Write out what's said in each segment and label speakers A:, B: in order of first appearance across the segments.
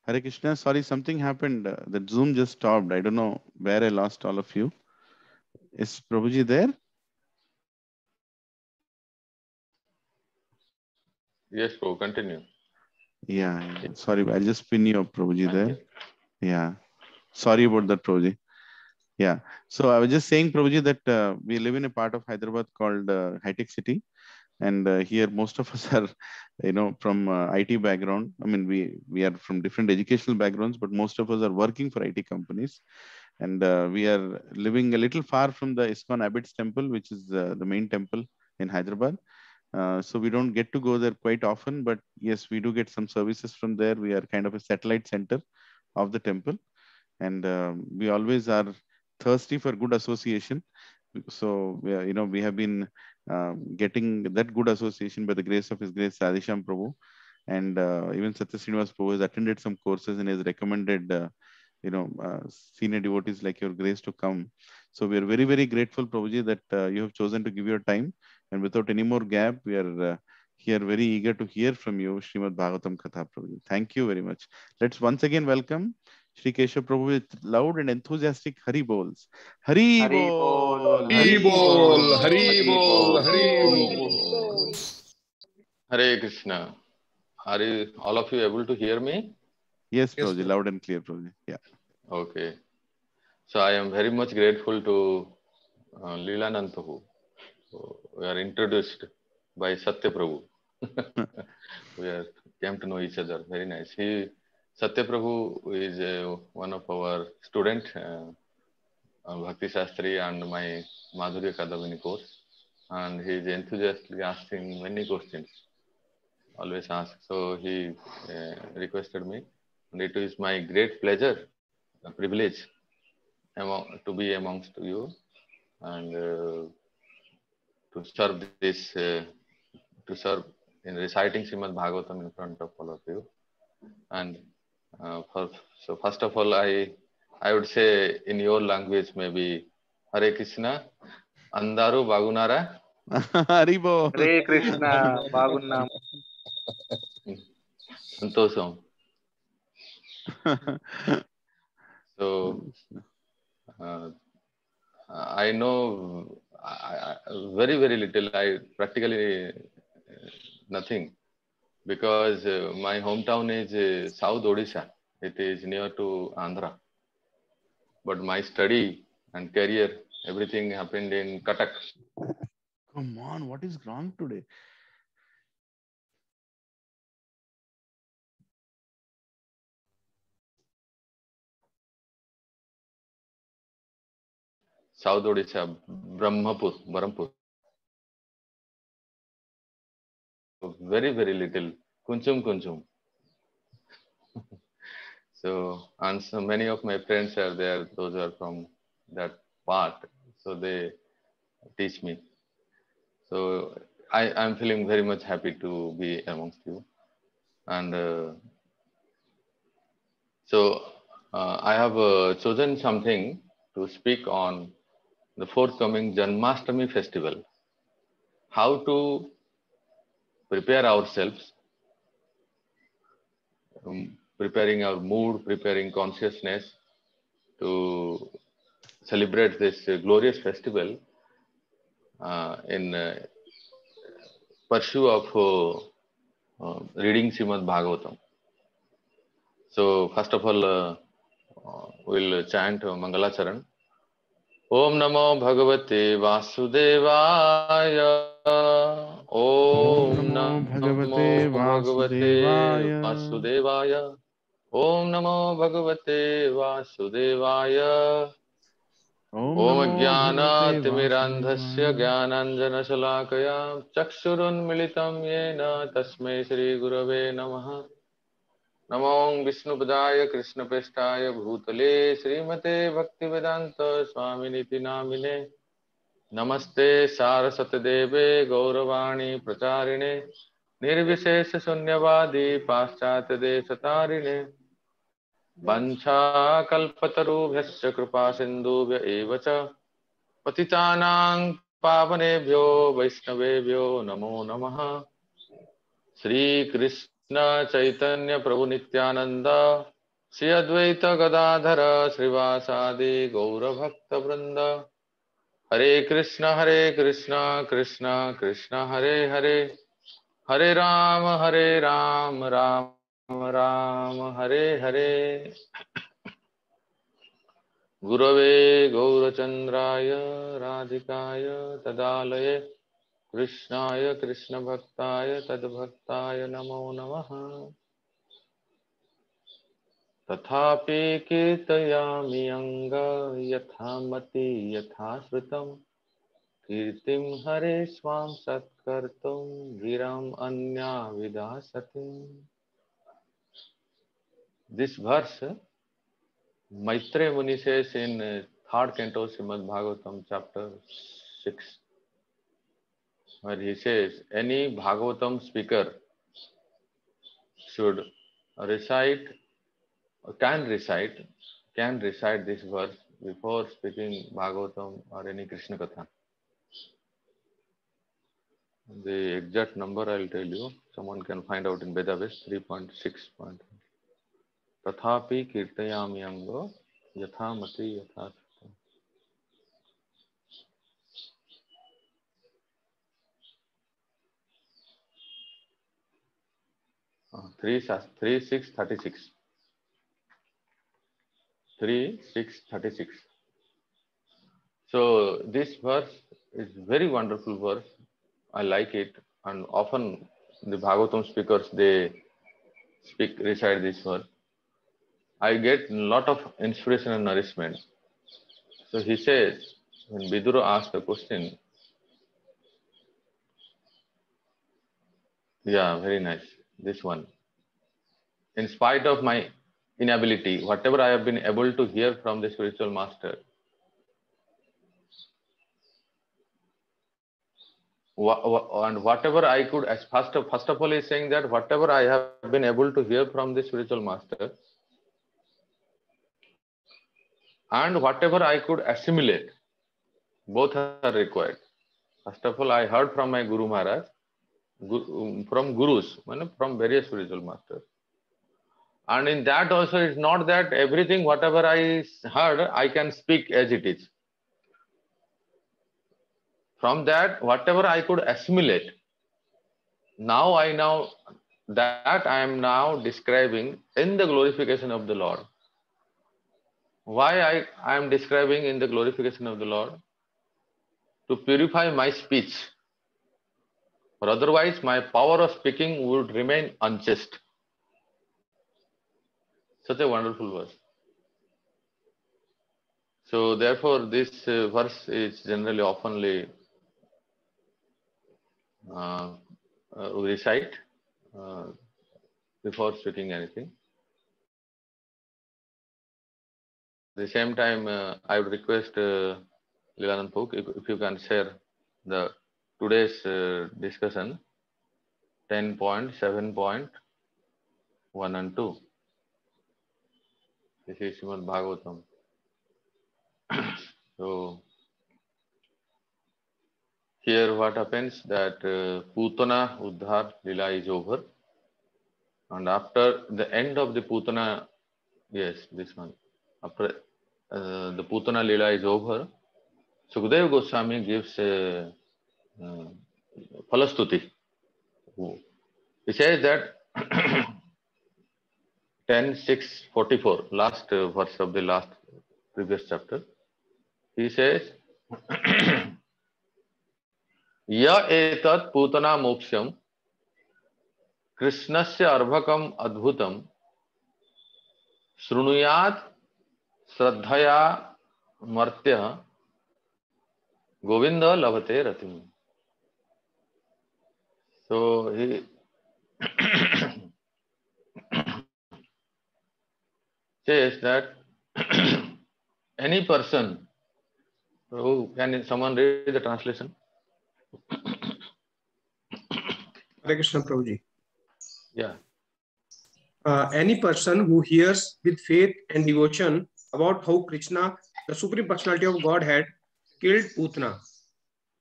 A: Hare Krishna. Sorry, something happened. The Zoom just stopped. I don't know where I lost all of you. Is Prabhuji there?
B: Yes, bro, continue.
A: Yeah, yeah. Sorry, I'll just pin you up, Prabhuji
B: I'm
A: there.
B: here.
A: Yeah. Sorry about that, Prabhuji. Yeah. So I was just saying, Prabhuji, that we live in a part of Hyderabad called High Tech City, and here most of us are, from IT background. I mean, we are from different educational backgrounds, but most of us are working for IT companies, and we are living a little far from the ISKCON Abbott's temple, which is the main temple in Hyderabad. So we don't get to go there quite often, but yes, we do get some services from there. We are kind of a satellite center of the temple, and we always are thirsty for good association. So we have been getting that good association by the grace of His Grace Radhesham Prabhu, and even Satya Srinivas Prabhu has attended some courses and has recommended senior devotees like your grace to come. So we are very, very grateful, Prabhuji, that you have chosen to give your time. And without any more gap, we are here very eager to hear from you, Srimad Bhagavatam Katha, Prabhuji. Thank you very much. Let's once again welcome Shri Keshav Prabhu with loud and enthusiastic Hari Bols. Hari
C: Hari Bol,
A: Bol,
C: Hari
A: Hari
C: Bol,
A: Bol,
C: Hari Bol,
A: Hari
C: Hari
A: Bol.
C: Bol.
B: Hare Krishna. Are you all of you able to hear me?
A: Yes,
C: Yes,
A: Prabhuji,
C: Prabhu.
A: loud and clear, Prabhuji. Yeah.
B: Okay. So I am very much grateful to Leelanand Prabhu. So we are introduced by Satya Prabhu. We are came to know each other. Very nice. Satya Prabhu is one of our student, Bhakti Shastri and my Madhurya Kadavini course, and he is enthusiastically asking many questions. Always ask. So he requested me, and it is my great pleasure, a privilege to be amongst you and to serve to serve in reciting Srimad Bhagavatam in front of all of you. And so first of all, I would say in your language maybe Hare Krishna, Andaru Bagunara,
A: Hari Bol.
C: Hare Krishna, Bagunnam.
B: Santosam. So uh, I know very very little. I practically nothing because my hometown is South Odisha. It is near to Andhra. But my study and career, everything happened in Cuttack.
A: Come on, what is wrong today?
B: South Odisha, Brahmapur, Barampur. So very, very little. Kunchum, Kunchum. So, and so many of my friends are there. Those are from that part. So they teach me. So I'm feeling very much happy to be amongst you. And so I have chosen something to speak on the forthcoming Janmashtami festival. How to prepare ourselves, preparing our mood, preparing consciousness to celebrate this glorious festival in pursuit of reading Srimad Bhagavatam. So, first of all, we'll chant Mangalacharan. Om Namo Bhagavate Vasudevaya.
A: Om
B: Om
A: Namo
B: Namo
A: Bhagavate
B: Bhagavate
A: Vasudevaya.
B: Vasudevaya. Om Namo Bhagavate Vasudevaya.
A: Om
B: Om
A: Namo Bhagavate
B: Jnanatimirandhasya
A: Vasudevaya.
B: Jnananjanashalakaya Chakshurunmilitam Yena Tasmai Shri Gurave Namaha. Namo Vishnupadaya Krishnapeshtaya Bhutale Srimate Bhaktivedanta Swaminiti Namine. Namaste Saraswati Deve Gauravani Pracharine Nirvishesha Sunyavadi Paschatya Deshatarine Vanchakalpatarubhyascha Kripa Sindhubhya Evacha Patitanang Pavanebhyo Vaishnavebhyo Namo Namaha Shri Krishna चैतन्य प्रभु नित्यानंद श्री अद्वैत गदाधर श्रीवासादि गौर भक्त वृंद हरे कृष्ण कृष्ण कृष्ण हरे हरे हरे राम राम राम हरे हरे गुरवे गौरचंद्राय राधिकाय तदालये कृष्णाय कृष्ण भक्ताय तद्भक्ताय नमो नमः तथापि कीर्तयामि अंग यथा मति यथा श्रुतं कीर्तिं हरे स्वां सत्कर्तुं गिरं अन्या विदासति. This verse Maitreya Muni says in third canto Srimad Bhagavatam chapter 6, where he says any Bhagavatam speaker should recite or can recite this verse before speaking Bhagavatam or any Krishna Katha. The exact number I will tell you. Someone can find out in Vedavest 3.6. Tathapi kirtayami ango yatha mati yatha. 3.6.36. 3.6.36. So this verse is very wonderful verse. I like it, and often the Bhagavatam speakers they recite this verse. I get a lot of inspiration and nourishment. So he says, when Vidura asked the question, yeah, very nice, this one. In spite of my inability, whatever I have been able to hear from the spiritual master, and whatever I could, as first of all, he is saying that whatever I have been able to hear from the spiritual master, and whatever I could assimilate, both are required. First of all, I heard from my Guru Maharaj, from Gurus, from various spiritual masters. And in that also, it's not that everything, whatever I heard, I can speak as it is. From that, whatever I could assimilate, now I know that I am now describing in the glorification of the Lord. Why I am describing in the glorification of the Lord? To purify my speech. For otherwise, my power of speaking would remain unchaste. Such a wonderful verse. So therefore, this verse is generally oftenly recite before speaking anything. At the same time, I would request Leelanand Puk, if you can share the today's discussion 10.7.1 and 2. This is Srimad Bhagavatam. So here what happens that Putana Uddhar Lila is over, and after the end of the Putana, yes, this one, after the Putana Lila is over, Sukadeva Goswami gives a Phalastuti. He says that 10.6.44, last verse of the last previous chapter, he says, Ya etat putana moksham krishnasya arvakam adbhutam shrunuyat shraddhaya martya govinda lavate ratim. So he says that any person, can someone read the translation?
D: Hare Krishna Prabhuji.
B: Yeah.
D: Any person who hears with faith and devotion about how Krishna, the Supreme Personality of Godhead, killed Putana,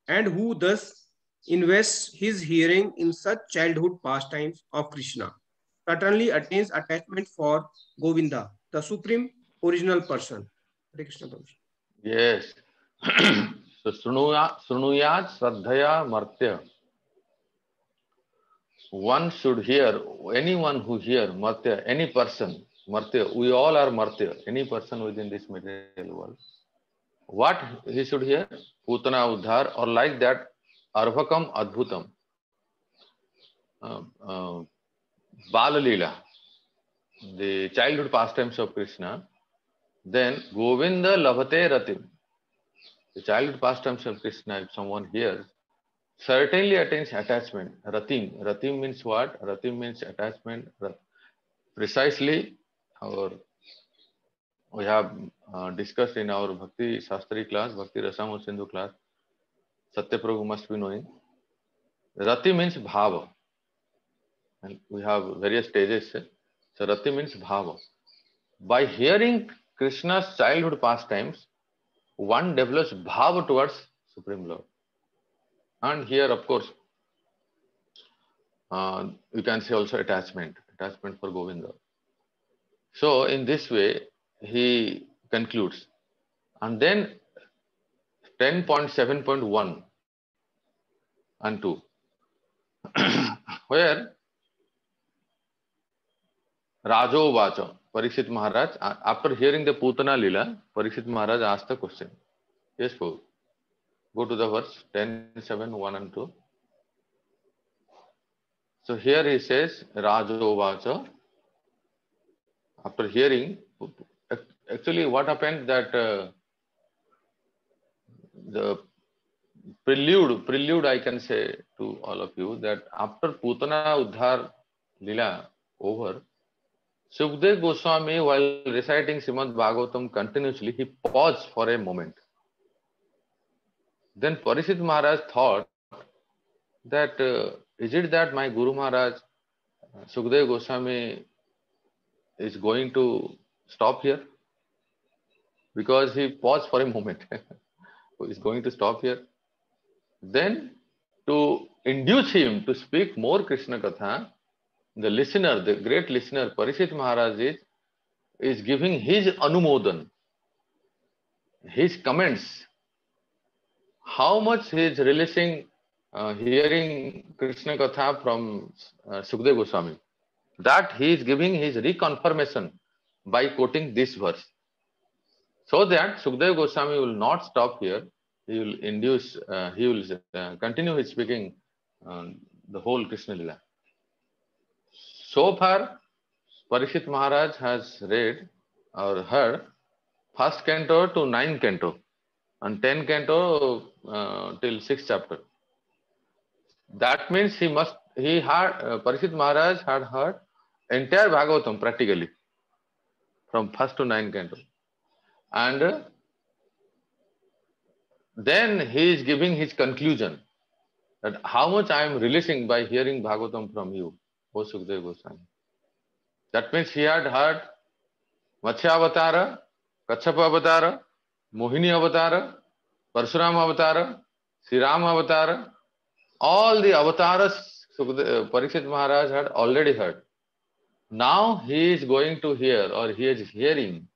D: and who thus invests his hearing in such childhood pastimes of Krishna, certainly attains attachment for Govinda, the supreme original person. Hare Krishna Prabhuji.
B: Yes. So Shrunuyat Shraddhaya Martya. One should hear, anyone who hear Martya, any person, Martya, we all are Martya, any person within this material world. What he should hear? Putana Uddhar, or like that, Arvakam Adbhutam. Bala Leela, the childhood pastimes of Krishna. Then Govinda Lavate Ratim, the childhood pastimes of Krishna, if someone hears, certainly attains attachment. Ratim. Ratim means what? Ratim means attachment. Precisely, we have discussed in our Bhakti Shastri class, Bhakti Rasamrita Sindhu class. Satya Prabhu must be knowing. Rati means bhava. And we have various stages. So Rati means bhava. By hearing Krishna's childhood pastimes, one develops bhava towards Supreme Lord. And here, of course, you can say also attachment for Govinda. So in this way, he concludes. And then 10.7.1 and 2, where Rajo Vacha, Parikshit Maharaj, after hearing the Putana Lila, Parikshit Maharaj asked the question. Yes, Prabhu. Go to the verse 10.7.1 and 2. So here he says, Rajo Vacha, after hearing, actually what happened that the prelude I can say to all of you that after Putana Uddhar Lila over, Sukdev Goswami, while reciting Srimad Bhagavatam continuously, he paused for a moment. Then Parikshit Maharaj thought that is it that my Guru Maharaj, Sukdev Goswami, is going to stop here? Because he paused for a moment. He is going to stop here. Then to induce him to speak more Krishna Katha, the listener, the great listener, Parikshit Maharaj is giving his anumodan, his comments, how much he is releasing, hearing Krishna Katha from Sukdev Goswami. That he is giving his reconfirmation by quoting this verse. So that Sukdev Goswami will not stop here. He will induce, he will continue his speaking the whole Krishna Lila. So far, Parikshit Maharaj has read or heard first canto to 9th canto and 10th canto till 6th chapter. That means Parikshit Maharaj had heard entire Bhagavatam practically from 1st to 9th canto. And then he is giving his conclusion that how much I am releasing by hearing Bhagavatam from you, O Sukdev Goswami. That means he had heard Matsya Avatara, Kachapa Avatara, Mohini Avatara, Parshuram Avatara, Sri Ram Avatara. All the avatars Parikshit Maharaj had already heard. Now he is going to hear, or he is hearing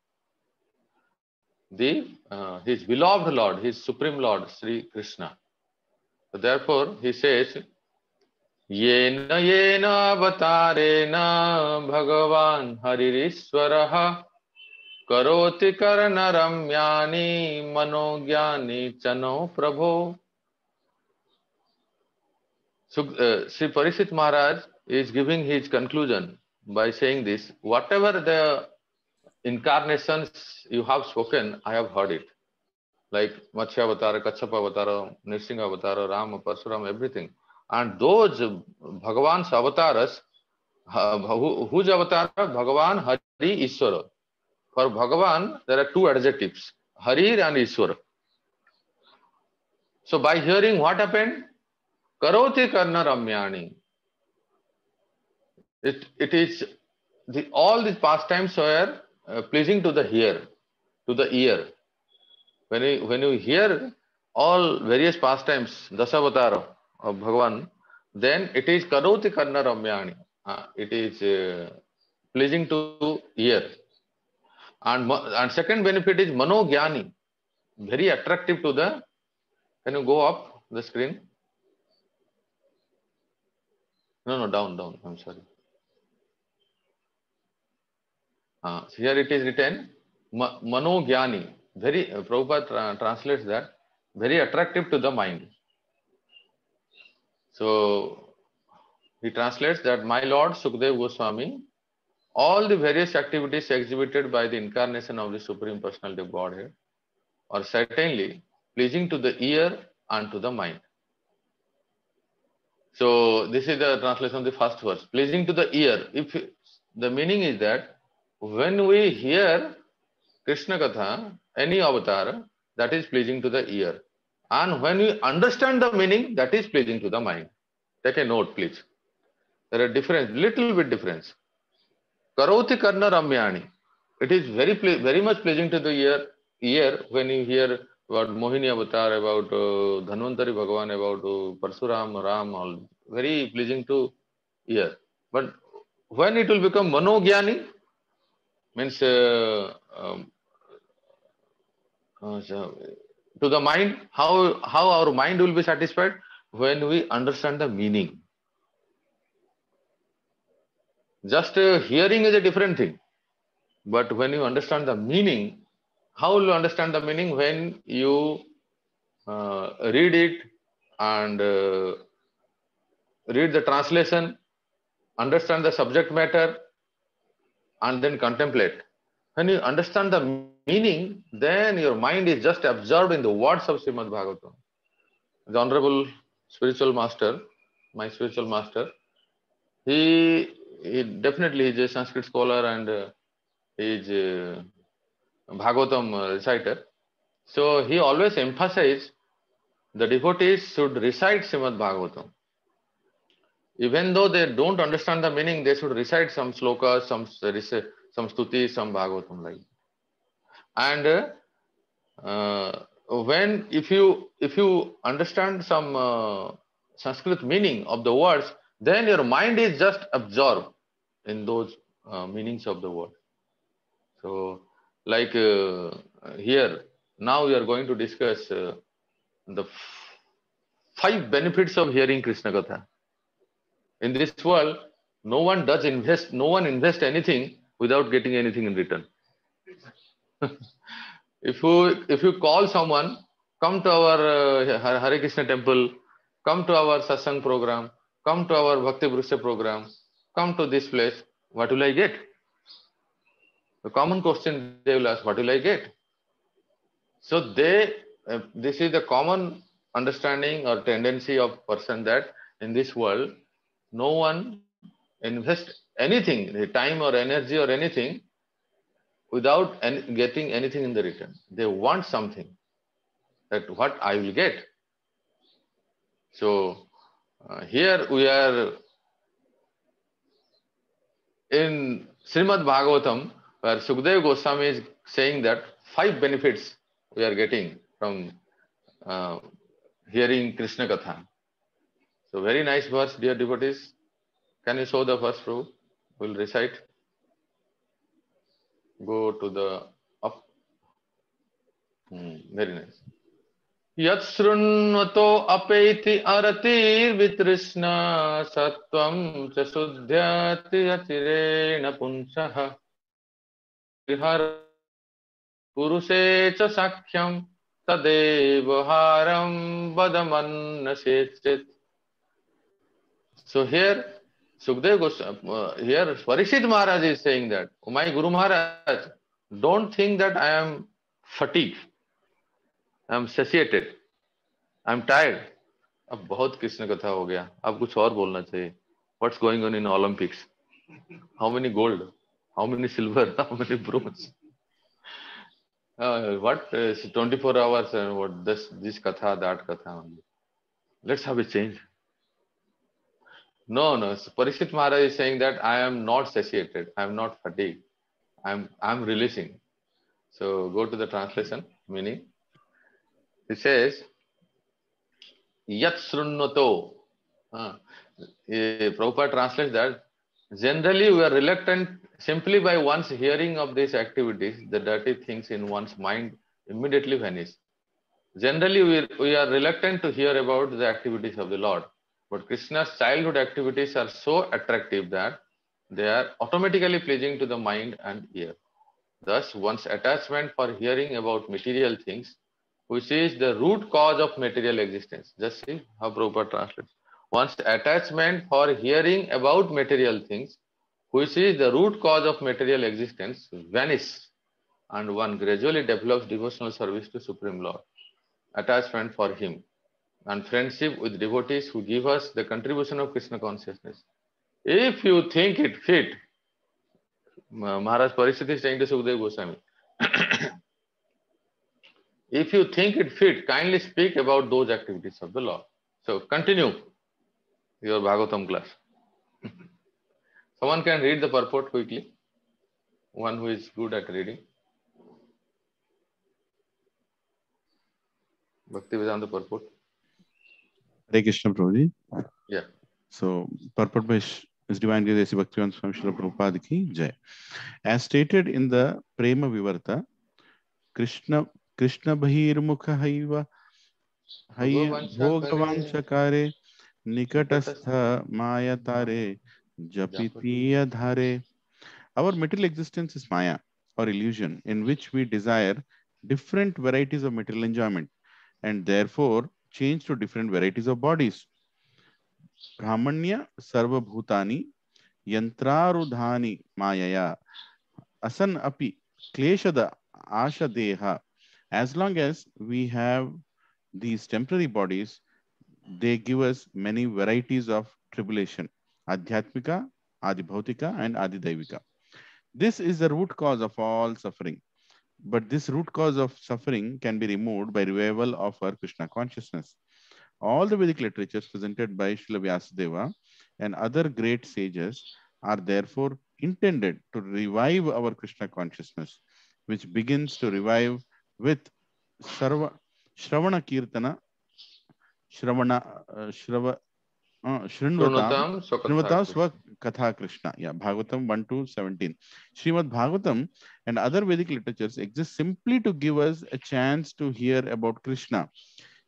B: his beloved Lord, his Supreme Lord, Sri Krishna. So therefore, he says, Yena yena avatarena bhagavan haririshwaraha karoti karna ramyani manogyani chano prabho. So, Sri Parikshit Maharaj is giving his conclusion by saying this: whatever the incarnations you have spoken, I have heard it. Like Matsya Avatara, Kachapa Avatara, Nrsimha Avatara, Rama, Parsuram, everything. And those Bhagavan's avatars, whose avatar? Bhagavan, Hari, Ishwara. For Bhagavan, there are two adjectives, Hari and Ishwara. So by hearing what happened? Karoti karna ramyani. It is all these pastimes were pleasing to the ear. When you hear all various pastimes, Dasavatara of Bhagavan, then it is Karoti karna ramyani. it is pleasing to ear. And second benefit is manogyani, very attractive to the. Can you go up the screen? No, down. I'm sorry. Here it is written manogyani. Very Prabhupada translates that very attractive to the mind. So he translates that my Lord Sukadeva Goswami, all the various activities exhibited by the incarnation of the Supreme Personality of Godhead are certainly pleasing to the ear and to the mind. So this is the translation of the first verse. Pleasing to the ear. If the meaning is that when we hear Krishna Katha, any avatar, that is pleasing to the ear. And when we understand the meaning, that is pleasing to the mind. Take a note, please. There are difference, little bit difference. Karoti karna ramyani. It is very much pleasing to the ear when you hear about Mohini avatar, about Dhanvantari Bhagavan, about Parsuram, Ram, all very pleasing to ear. But when it will become manogyani, means to the mind, how our mind will be satisfied? When we understand the meaning. Just hearing is a different thing. But when you understand the meaning, how will you understand the meaning? When you read it and read the translation, understand the subject matter, and then contemplate. When you understand the meaning, then your mind is just absorbed in the words of Srimad Bhagavatam. The Honorable Spiritual Master, my spiritual master, he definitely is a Sanskrit scholar and he is Bhagavatam reciter. So he always emphasized the devotees should recite Srimad Bhagavatam. Even though they don't understand the meaning, they should recite some slokas, some stuti, some Bhagavatam like. And if you understand some Sanskrit meaning of the words, then your mind is just absorbed in those meanings of the word. So, like here, now we are going to discuss the 5 benefits of hearing Krishna Katha. In this world, no one invests anything without getting anything in return. If you call someone, come to our Hare Krishna temple, come to our satsang program, come to our Bhakti Vrishya program, come to this place, what will I get? The common question they will ask, what will I get? So this is the common understanding or tendency of person that in this world, no one invests anything, time or energy or anything, without getting anything in the return. They want something, that what I will get. So here we are in Srimad Bhagavatam, where Sukadeva Goswami is saying that 5 benefits we are getting from hearing Krishna Katha. So very nice verse, dear devotees. Can you show the verse, Prabhu? We'll recite. Go to the up. Very nice. Yat srunvato apeti aratir vitrishna sattvam cha suddhyati atirena punsaha vihar purushe cha sakhyam tadevaharam vadamanna sechit. So here Sukadeva Goswami, here Parikshit Maharaj is saying that, oh my Guru Maharaj, don't think that I am fatigued, I am satiated, I am tired. अब बहुत कृष्ण कथा हो गया, अब कुछ और बोलना चाहिए. What's going on in Olympics? How many gold? How many silver? How many bronze? What is 24 hours and what this katha, that katha only. Let's have a change. No. Parikshit Maharaj is saying that I am not satiated, I am not fatigued, I am releasing. So go to the translation meaning. It says, Yat srunnato. Prabhupada translates that Generally, we are reluctant simply by once hearing of these activities, the dirty things in one's mind immediately vanish. Generally, we are reluctant to hear about the activities of the Lord. But Krishna's childhood activities are so attractive that they are automatically pleasing to the mind and ear. Thus, one's attachment for hearing about material things, which is the root cause of material existence. Just see how Prabhupada translates. One's attachment for hearing about material things, which is the root cause of material existence, vanishes, and one gradually develops devotional service to Supreme Lord, attachment for Him, and friendship with devotees who give us the contribution of Krishna consciousness. If you think it fit, Maharaj Parikshit is saying to Sukadeva Goswami, if you think it fit, kindly speak about those activities of the Lord. So continue your Bhagavatam class. Someone can read the purport quickly. One who is good at reading. Bhaktivedanta purport.
A: Hare Krishna, Prabhuji.
B: Yeah.
A: So, purport by His Divine Grace Bhaktivedanta Swami Srila Prabhupada ki Jai. As stated in the Prema Vivarta, Krishna Bahirmukha Haiva Bhogavanchakare Nikatastha Mayatare Japitiya Dhare. Our material existence is Maya or illusion in which we desire different varieties of material enjoyment and therefore change to different varieties of bodies. Brahmanya Sarva Bhutani Yantrarudhani Mayaya Asan Api Kleshada Asha Deha. As long as we have these temporary bodies, they give us many varieties of tribulation, Adhyatmika, Adibhautika, and Adidaivika. This is the root cause of all suffering. But this root cause of suffering can be removed by revival of our Krishna consciousness. All the Vedic literatures presented by Srila Vyasadeva and other great sages are therefore intended to revive our Krishna consciousness, which begins to revive with Shravana Kirtana, Shrinvatam Swa Katha Krishna. Yeah, Bhagavatam 1-17. Srimad Bhagavatam and other Vedic literatures exist simply to give us a chance to hear about Krishna.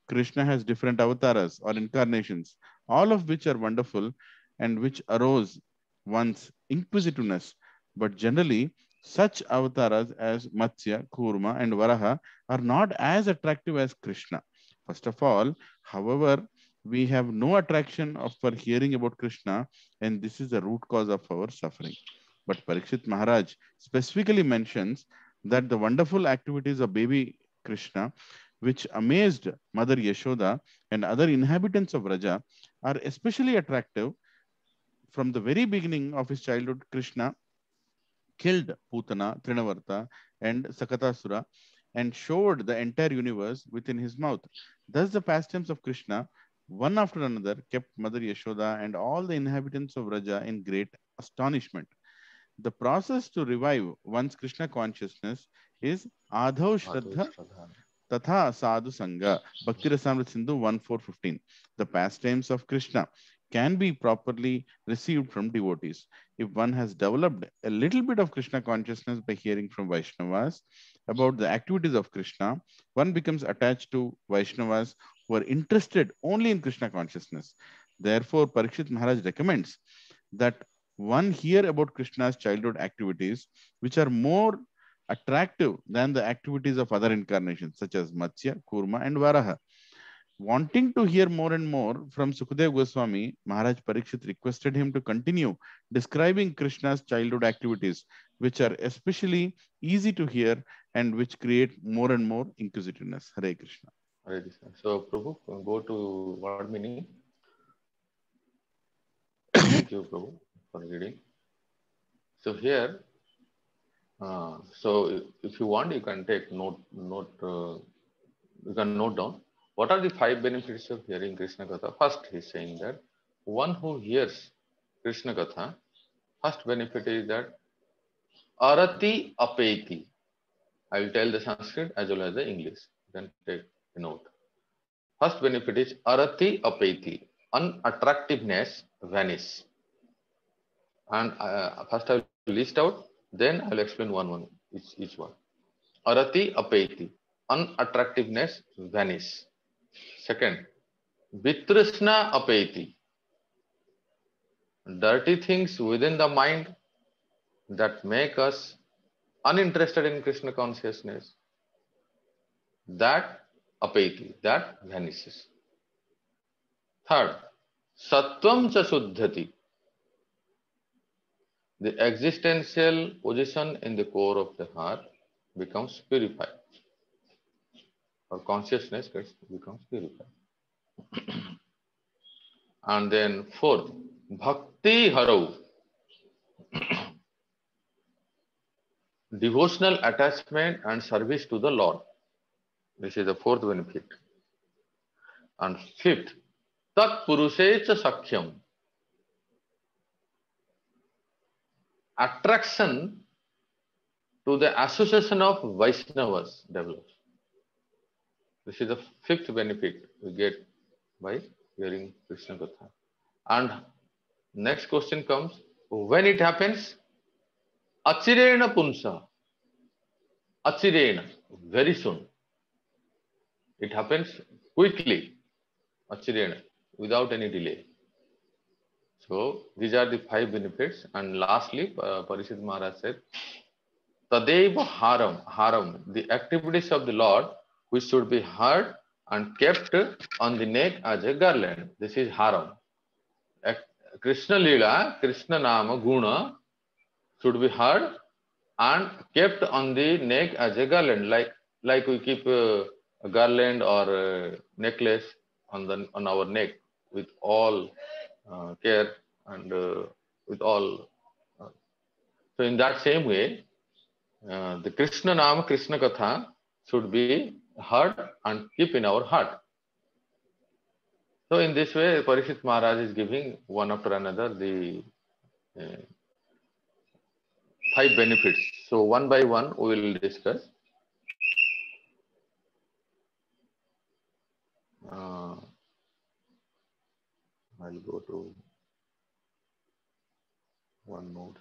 A: Krishna has different avatars or incarnations, all of which are wonderful and which arouse one's inquisitiveness. But generally, such avatars as Matsya, Kurma, and Varaha are not as attractive as Krishna. First of all, however, we have no attraction for hearing about Krishna, and this is the root cause of our suffering. But Parikshit Maharaj specifically mentions that the wonderful activities of baby Krishna, which amazed Mother Yashoda and other inhabitants of Vraja, are especially attractive. From the very beginning of his childhood, Krishna killed Putana, Trinavarta, and Sakatasura and showed the entire universe within his mouth. Thus, the pastimes of Krishna, one after another, kept Mother Yashoda and all the inhabitants of Vraja in great astonishment. The process to revive one's Krishna consciousness is Adhav Shraddha Tatha Sadhu Sangha, Bhakti Rasamrita Sindhu 1.4.15. The pastimes of Krishna can be properly received from devotees. If one has developed a little bit of Krishna consciousness by hearing from Vaishnavas about the activities of Krishna, one becomes attached to Vaishnavas who are interested only in Krishna consciousness. Therefore, Parikshit Maharaj recommends that one hear about Krishna's childhood activities, which are more attractive than the activities of other incarnations such as Matsya, Kurma, and Varaha. Wanting to hear more and more from Sukadeva Goswami, Maharaj Parikshit requested him to continue describing Krishna's childhood activities, which are especially easy to hear and which create more and more inquisitiveness. Hare Krishna.
B: Hare Krishna. So, Prabhu, go to word meaning. Thank you, Prabhu, for reading. So here, so if you want, you can take note. You can note down what are the 5 benefits of hearing Krishna Katha. First, he is saying that one who hears Krishna Katha, first benefit is that arati apeti. I will tell the Sanskrit as well as the English. You can take a note. First benefit is arati apeti. Unattractiveness vanish. And first I will list out, then I will explain one each one. Arati apeti, unattractiveness vanish. Second, vitrishna apeti, dirty things within the mind that make us uninterested in Krishna consciousness, that apeti, that vanishes. Third, sattvam cha suddhati, the existential position in the core of the heart becomes purified, or consciousness becomes purified. And then fourth, bhakti harau, devotional attachment and service to the Lord. This is the fourth benefit. And fifth, tat purushecha sakhyam, attraction to the association of Vaishnavas develops. This is the fifth benefit we get by hearing Krishna Katha. And next question comes, when it happens? Achirena punsa. Achirena, very soon. It happens quickly. Achirena, without any delay. So these are the 5 benefits. And lastly, Parishit Maharaj said, Tadeva haram, the activities of the Lord which should be heard and kept on the neck as a garland. This is haram. Krishna Lila, Krishna Nama, Guna should be heard and kept on the neck as a garland, like we keep a garland or a necklace on our neck with all care and with all. So in that same way, the Krishna Nama, Krishna Katha should be heard and keep in our heart. So in this way, Parishit Maharaj is giving one after another the 5 benefits. So one by one we will discuss. I'll go to one note.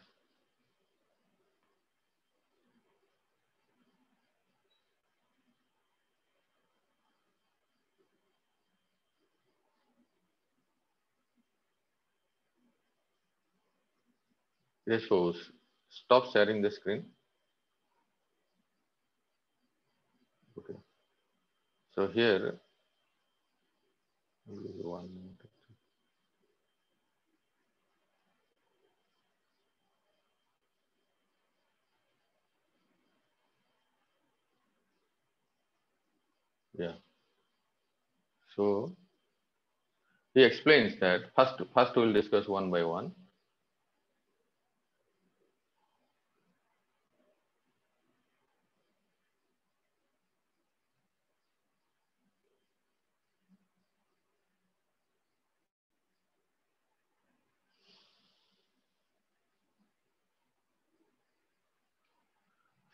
B: Yes, so stop sharing the screen. Okay. So here, one minute. Yeah. So he explains that first we will discuss one by one.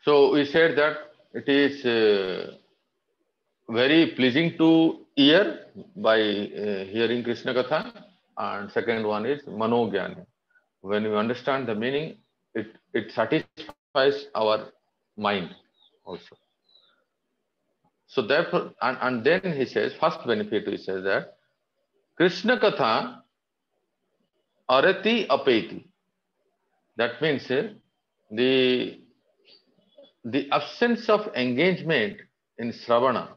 B: So we said that it is very pleasing to ear by hearing Krishna Katha, and second one is Manogyan. When we understand the meaning, it satisfies our mind also. So therefore, and then he says, first benefit he says that Krishna Katha arati apeti. That means the absence of engagement in Sravana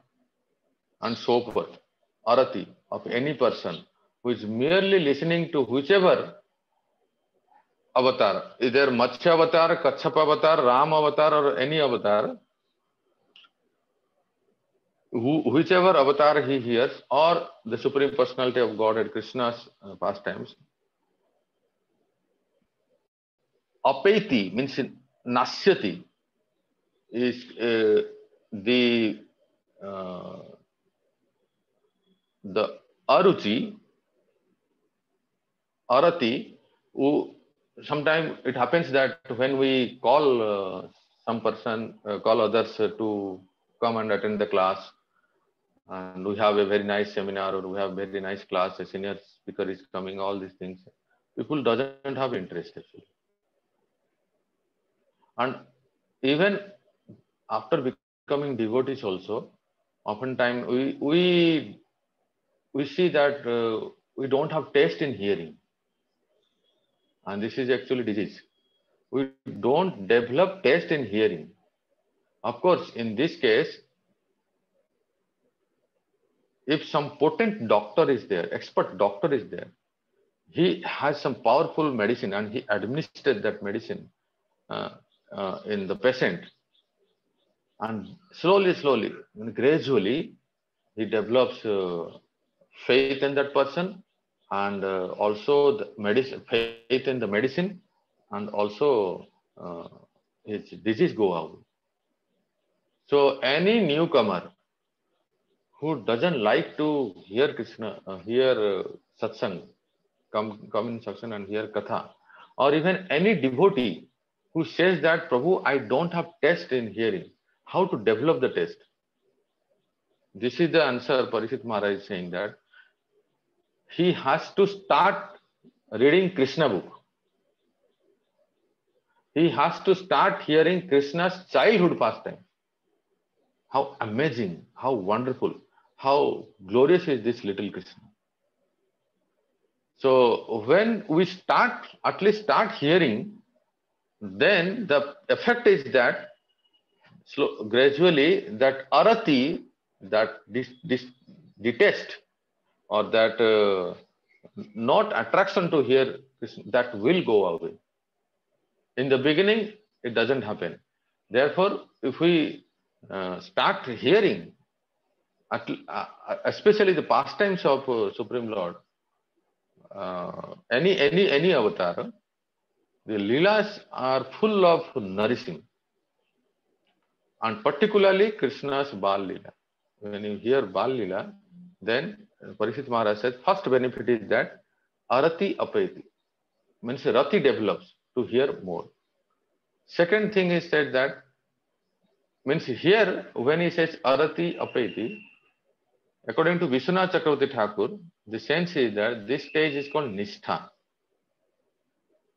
B: and so forth, arati, of any person who is merely listening to whichever avatar, either Matsya avatar, Kachapa avatar, Ram avatar, or any avatar, whichever avatar he hears, or the Supreme Personality of Godhead, Krishna's pastimes, apeti means nasyati is the aruchi, arati. Sometimes it happens that when we call some person, call others to come and attend the class, and we have a very nice seminar or we have very nice class, a senior speaker is coming, all these things. people doesn't have interest actually. And even after becoming devotees also, oftentimes we see that we don't have taste in hearing. And this is actually disease. We don't develop taste in hearing. Of course, in this case, if some potent doctor is there, expert doctor is there, he has some powerful medicine and he administered that medicine in the patient, and slowly and gradually he develops faith in that person, and also the medicine, faith in the medicine, and also his disease go out. So any newcomer who doesn't like to hear Krishna, hear satsang, come in satsang and hear katha, or even any devotee who says that, Prabhu, I don't have taste in hearing, how to develop the taste? This is the answer. Parikshit Maharaj is saying that he has to start reading Krishna book. He has to start hearing Krishna's childhood pastime. How amazing, how wonderful, how glorious is this little Krishna. So when we at least start hearing, then the effect is that gradually that arati, that detest, or that not attraction to hear Krishna, that will go away. In the beginning, it doesn't happen. Therefore, if we start hearing, especially the pastimes of Supreme Lord, any avatar, the Leelas are full of nourishing, and particularly Krishna's Bal Leela. When you hear Bal Leela, then Parikshit Maharaj says, first benefit is that arati apayati, means rati develops to hear more. Second thing is said that, means here when he says arati apayati, according to Vishwanath Chakravarti Thakur, the sense is that this stage is called nishtha.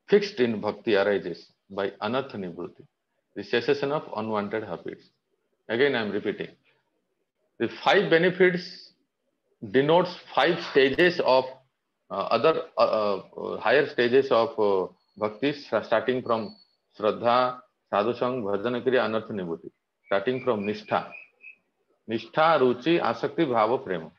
B: Fixed in bhakti arises by anartha nivrutti, the cessation of unwanted habits. Again I am repeating. The 5 benefits denotes 5 stages of higher stages of bhakti, starting from Shraddha, Sadhusang, Bhajanakriya, Anartha Nivrutti, starting from Nishtha. Nishtha, Ruchi, Asakti, Bhava, Prema.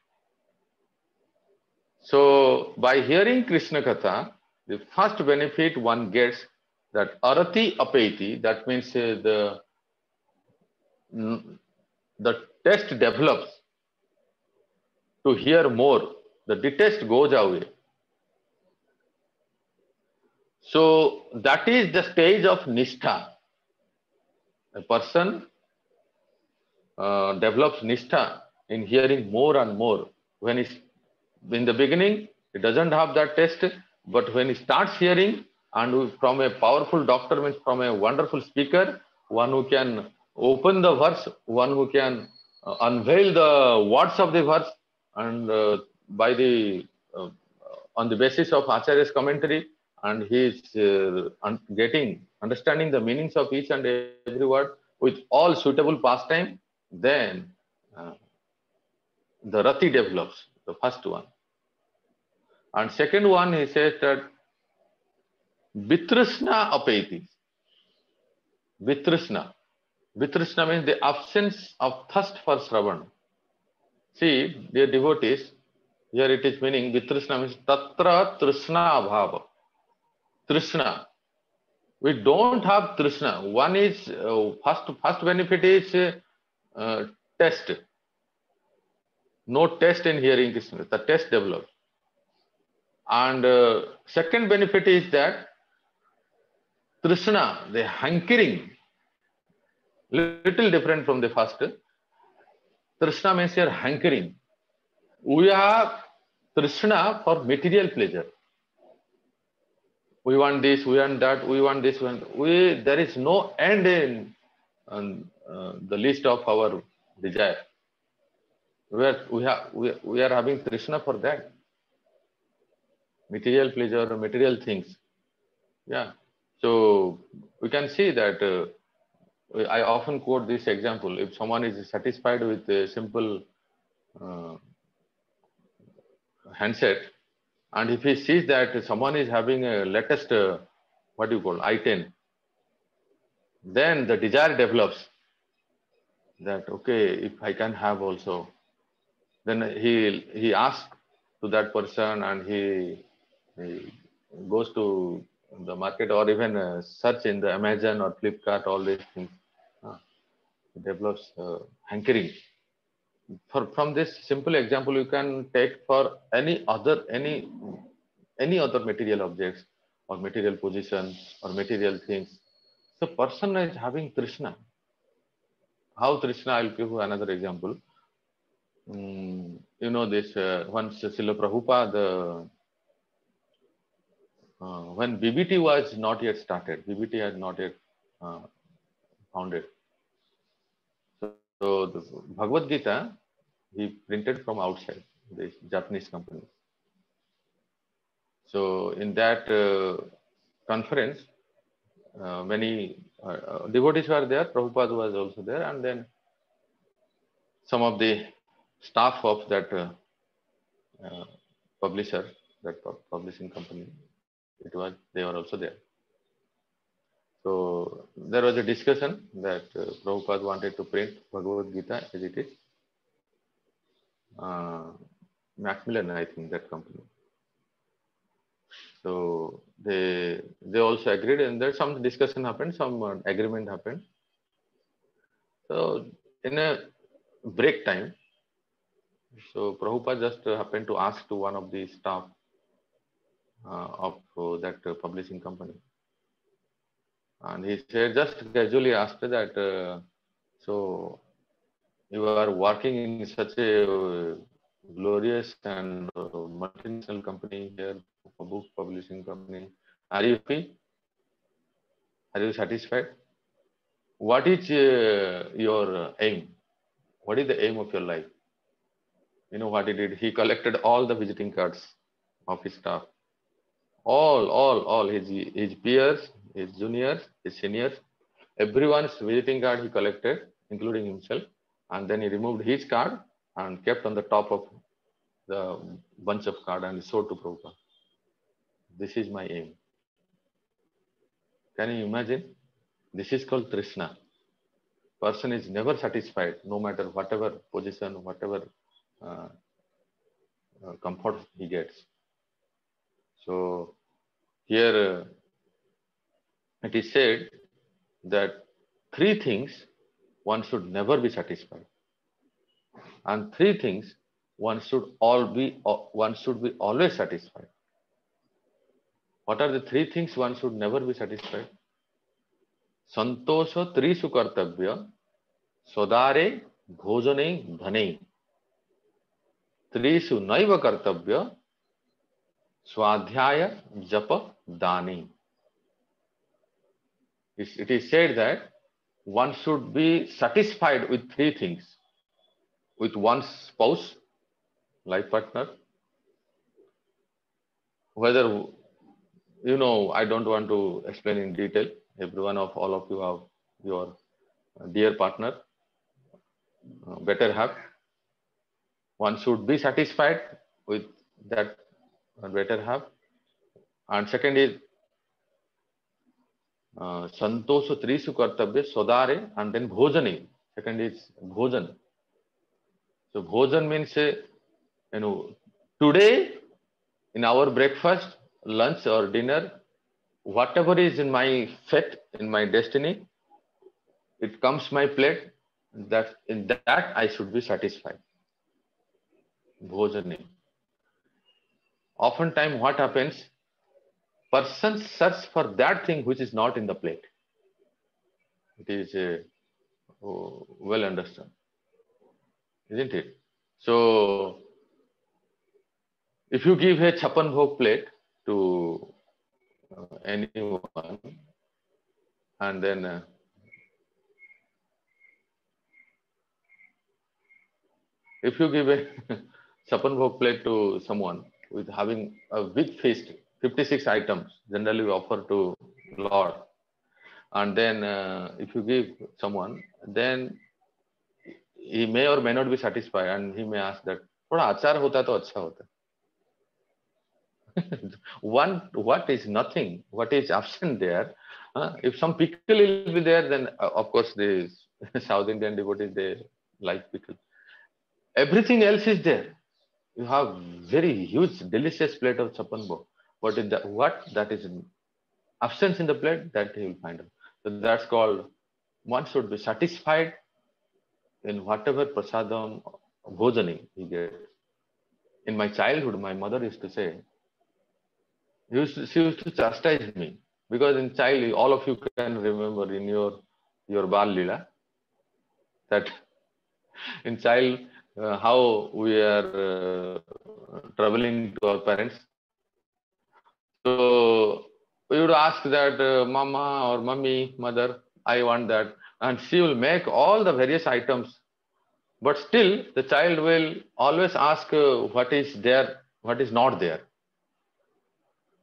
B: So by hearing Krishna Katha, the first benefit one gets that arati apeti, that means the taste develops to hear more, the detest goes away. So that is the stage of nishtha. A person develops nishtha in hearing more and more. When he's in the beginning, he doesn't have that taste, but when he starts hearing, and from a powerful doctor, means from a wonderful speaker, one who can open the verse, one who can unveil the words of the verse, and on the basis of Acharya's commentary, and he is understanding the meanings of each and every word with all suitable pastime, then the rati develops, the first one. And second one, he says that vitrishna apeti. Vitrishna. Vitrishna means the absence of thirst for Shravan. See, dear devotees, here it is meaning vitrishna means tatra trishna abhava. Trishna. We don't have trishna. One is first benefit is test. No test in hearing Krishna. The test develops. And second benefit is that trishna, the hankering, little different from the first. Trishna means your hankering. We have trishna for material pleasure. We want this, we want that, we want this, there is no end in the list of our desire. We are having trishna for that. material pleasure, material things. Yeah. So we can see that I often quote this example. If someone is satisfied with a simple handset, and if he sees that someone is having a latest, what do you call, i10, then the desire develops that, okay, if I can have also, then he asks to that person, and he goes to the market, or even search in the Amazon or Flipkart, all these things. It develops hankering. From this simple example, you can take for any other material objects or material position or material things. So person is having Trishna. How Trishna? I'll give you another example. You know this, once Srila Prabhupada, when BBT was not yet started, BBT had not yet founded. So the Bhagavad Gita, he printed from outside, this Japanese company. So in that conference, many devotees were there, Prabhupada was also there, and then some of the staff of that publisher, that publishing company, they were also there. So there was a discussion that Prabhupada wanted to print Bhagavad Gita as it is. Macmillan, I think, that company. So they also agreed, and there some discussion happened, some agreement happened. So in a break time, so Prabhupada just happened to ask to one of the staff of that publishing company, and he said, just casually asked that, so you are working in such a glorious and multinational company here, a book publishing company. Are you happy? Are you satisfied? What is your aim? What is the aim of your life? You know what he did? He collected all the visiting cards of his staff. All his peers, his juniors, his seniors, everyone's visiting card he collected, including himself. And then he removed his card and kept on the top of the bunch of cards and showed to Prabhupada. This is my aim. Can you imagine? This is called Trishna. Person is never satisfied, no matter whatever position, whatever comfort he gets. So here it is said that three things one should never be satisfied, and three things one should be always satisfied. What are the three things one should never be satisfied? Santosha trisu kartabhya, sodare bhojane dhane, trisu naiva kartabhya, swadhyaya japa dani. It is said that one should be satisfied with three things: with one's spouse, life partner, whether, you know, I don't want to explain in detail. Every one of all of you have your dear partner, better half. One should be satisfied with that better half. And second is Santosha trisu kartabhya sodare, and then bhojane. Second is bhojan. So bhojan means, you know, today in our breakfast, lunch or dinner, whatever is in my fate, in my destiny, it comes my plate, that in that I should be satisfied. Bhojane. Oftentimes what happens? Person search for that thing which is not in the plate. It is well understood, isn't it? So if you give a Chhapan Bhog plate to anyone, and then if you give a Chhapan Bhog plate to someone, with having a big feast, 56 items generally we offer to Lord. And then if you give someone, then he may or may not be satisfied, and he may ask that, थोड़ा अचार होता तो अच्छा होता. What is nothing, what is absent there? If some pickle will be there, then of course the South Indian devotees, they like pickle. Everything else is there. You have very huge, delicious plate of chapan bhog. What that is absence in the plate, that he will find out. So that's called, one should be satisfied in whatever prasadam, bhojani he gets. In my childhood, my mother used to say, she used to chastise me, because in child, all of you can remember in your Bal Leela, that in child, how we are traveling to our parents. So we would ask that, mama or mummy, mother, I want that. And she will make all the various items. But still, the child will always ask what is there, what is not there.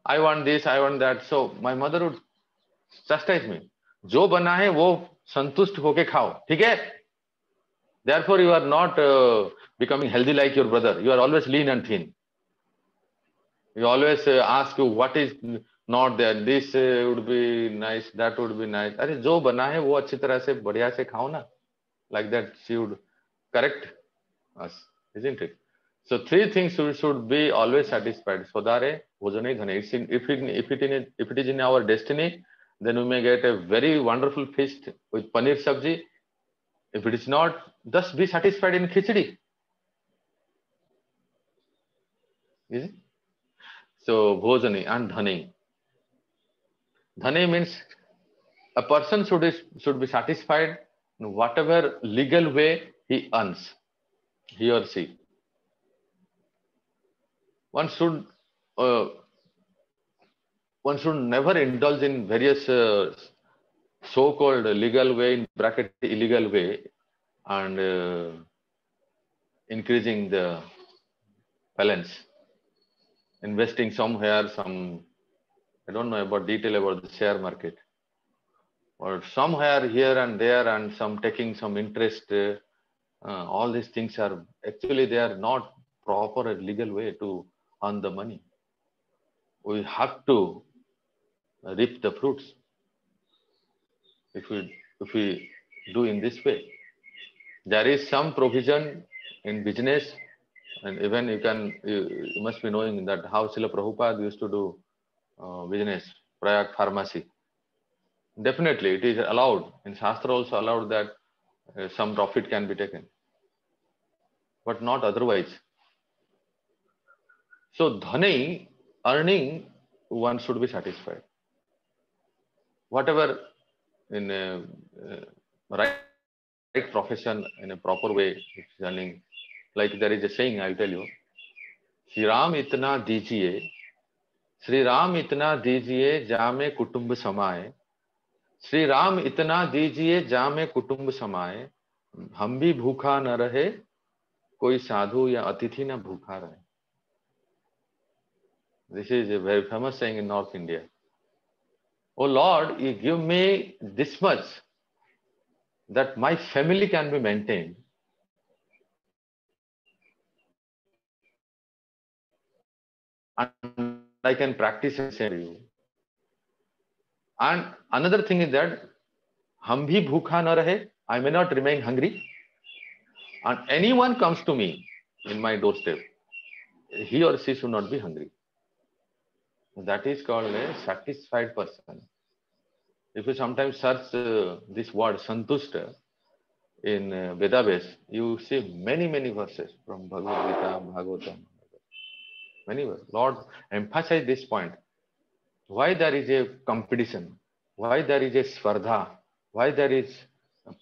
B: I want this, I want that. So my mother would chastise me. जो बना है वो संतुष्ट होके खाओ, ठीक है? Therefore, you are not becoming healthy like your brother. You are always lean and thin. You always ask you what is not there. This would be nice, that would be nice. अरे जो बना है वो अच्छी तरह से बढ़िया से खाओ ना. Like that, she would correct us, isn't it? So three things we should be always satisfied. Sodare, bhojane, dhane. If it is in our destiny, then we may get a very wonderful feast with paneer sabji. If it is not, just be satisfied in khichdi. Is it? So bhojani and dhane. Dhane means a person should be satisfied in whatever legal way he earns, he or she. One should never indulge in various so-called legal way, in bracket illegal way, and increasing the balance, investing somewhere, I don't know about detail about the share market, or somewhere here and there, and some taking some interest. All these things are actually, they are not proper legal way to earn the money. We have to reap the fruits if we do in this way. There is some provision in business, and even you must be knowing that how Srila Prabhupada used to do business, Prayag pharmacy. Definitely, it is allowed. In Shastra also allowed that some profit can be taken, but not otherwise. So dhani, earning, one should be satisfied. Whatever in a right profession, in a proper way, it's earning. Like there is a saying, I'll tell you. Shri Ram itna dijiye, Shri Ram itna dijiye, jame kutumb samaye. Shri Ram itna dijiye, jame kutumb samaye. हम भी भूखा न रहे, कोई साधु या अतिथि न भूखा रहे. This is a very famous saying in North India. Oh Lord, you give me this much that my family can be maintained. And I can practice and say to you. And another thing is that हम भी भूखा न रहे, I may not remain hungry. And anyone comes to me in my doorstep, he or she should not be hungry. That is called a satisfied person. If you sometimes search this word santushta in Vedaves, you see many verses from Bhagavad Gita, Bhagavatam. Many words. Lord emphasize this point. Why there is a competition? Why there is a svardha? Why there is